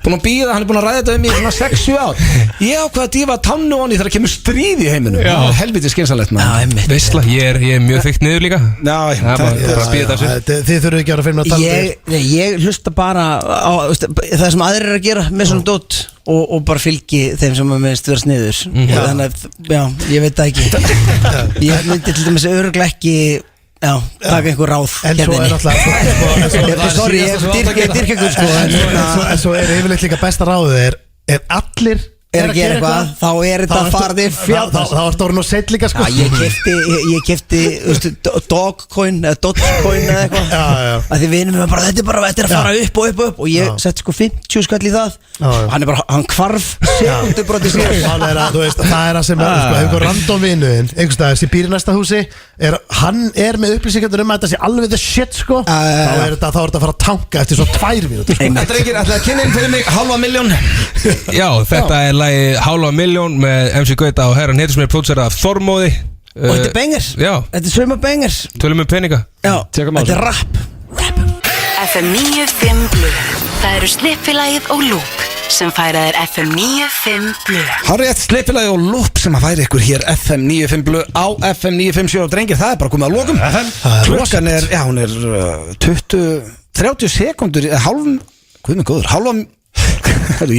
Búin að bíða, hann er búin að ræða þetta um í svona 6-7 ár. Ég ákvað að dífa tannu honni þegar kemur stríð í heiminum. Helviti skynsalegt, maður. Veistla, ég er mjög þykkt niður líka. Þið þurfum ekki að vera að finna að tala um. Ég hlusta bara á það sem aðrir eru að gera með svona dót og bara fylgi þeim sem að minnst vera sniður. Þannig að, ég veit það ekki. Ég myndi til dæmis örugglega ekki taka einhver ráð hérna. Sorry, ég dyrk ykkur, sko. En svo er yfirleitt líka besta ráðið er allir er að gera eitthvað, þá er þetta farið fjall. Þá er það orðin og sett líka, sko. Ég kefti Dogecoin eða Dogecoin eða eitthvað að því vinum við bara, þetta er að fara upp og upp og upp og ég sett sko 50 skall í það og hann er bara, hann hvarf sekundubróti sér. Það er að sem einhver random vinuðinn einhvers staðar sem býr í næsta húsi hann er með upplýsingar um að þetta sé alveg the shit, sko. Þá er þetta að fara að tanka eftir svo 2 mínútur. Þetta er ekki að kynna inn fyrir mig 500.000. Já, þetta er lagi 500.000 með MC Gauta og herran heitur sem er pródúsera af Þormóði. Og þetta er bangers. Þetta er svöma bangers. Tölum peninga. Já, þetta er rap. FM 95 Blu. Það eru Slippfélagið og Loop sem færa þér FM 95 Blu. Hárrétt, Slippfélagið og Loop sem að færa ykkur hér FM 95 Blu á FM 957 og drengir, það er bara komið að lokum. Klokkan er, hún er 30 sekundur, hálfum 10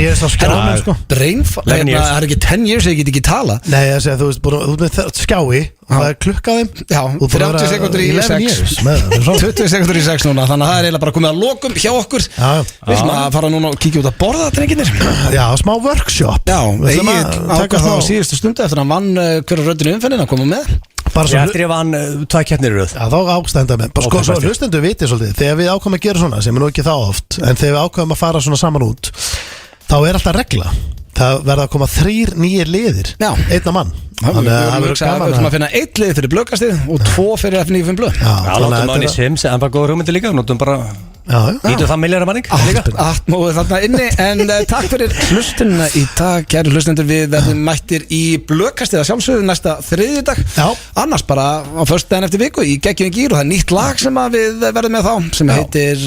years á skjáin, sko. Það er ekki 10 years ég get ekki tala. Nei, þú veist, þú ert með skjái það er klukkaðum. Já, 30 sekundur í 6 20 sekundur í 6 núna. Þannig að það er eiginlega bara komið að lokum hjá okkur. Við ætlum að fara núna og kíkja út að borða, drengirnir. Já, smá workshop. Já, Egill ákvað það á síðustu stundu eftir að hann vann hverja röddinu umfennina að koma með. eftir ég vann 2 keppnir í röð. Já, þá ástænda með sko, svo hlustendur vitið svolítið, þegar við ákvæmum að gera svona sem er nú ekki þá oft, en þegar við ákvæmum að fara svona saman út, þá er alltaf regla. Það verða að koma 3 nýjir liðir, einna mann. Þannig að það verður gaman að finna 1 lið fyrir blöggastið og 2 fyrir F95 blögg. Já, látum manni Sims, en bara góður hugmyndi líka, notum bara nýtu það milljar að manning. Allt móðu þarna inni, en takk fyrir hlustunina í dag, kæru hlustendur, við verðum mættir í blöggastið að sjálfsögðu næsta þriðjudag. Annars bara á föstudaginn eftir viku í geggjum gír og það er nýtt lag sem við verðum með þá, sem heitir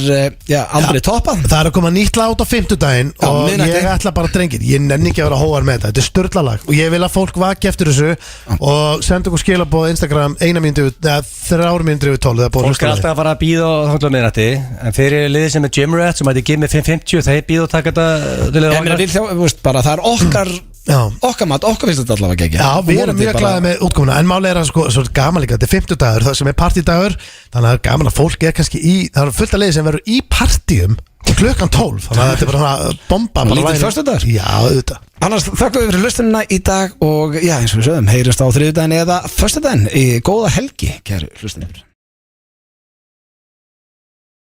Aldrei toppað. Það er að koma nýtt lag út á 50-daginn og ég ætla bara, drengir, ég nenni ekki að vera hóar með þetta er sturlalag og ég vil að fólk vaki eftir þessu og senda okkur skilaboð á Instagram 1 mínútu, 3 mínútur yfir 12. Fólk er alltaf að fara að bíða og þangla miðnætti, en fyrir liðið sem er Gym Rat sem hætti Gimmi 550, þeir bíða og taka þetta það er okkar mat, okkar finnst þetta allavega ekki. Já, við erum mjög glæðið með útkomuna, en máli er að sko, svo gaman líka, þetta er 50 dagur, það sem er partídagur, þannig að það er gaman að fólk er kannski það er fullt af liði sem verður í partíum klukkan 12, þannig að þetta er bara bomba. Lítið föstudagur? Já, auðvitað. Annars þakka við fyrir hlustunina í dag og eins og við sögum, heyrjumst á þriðjudaginn eða föstudaginn í góða helgi, kæru hlustunir.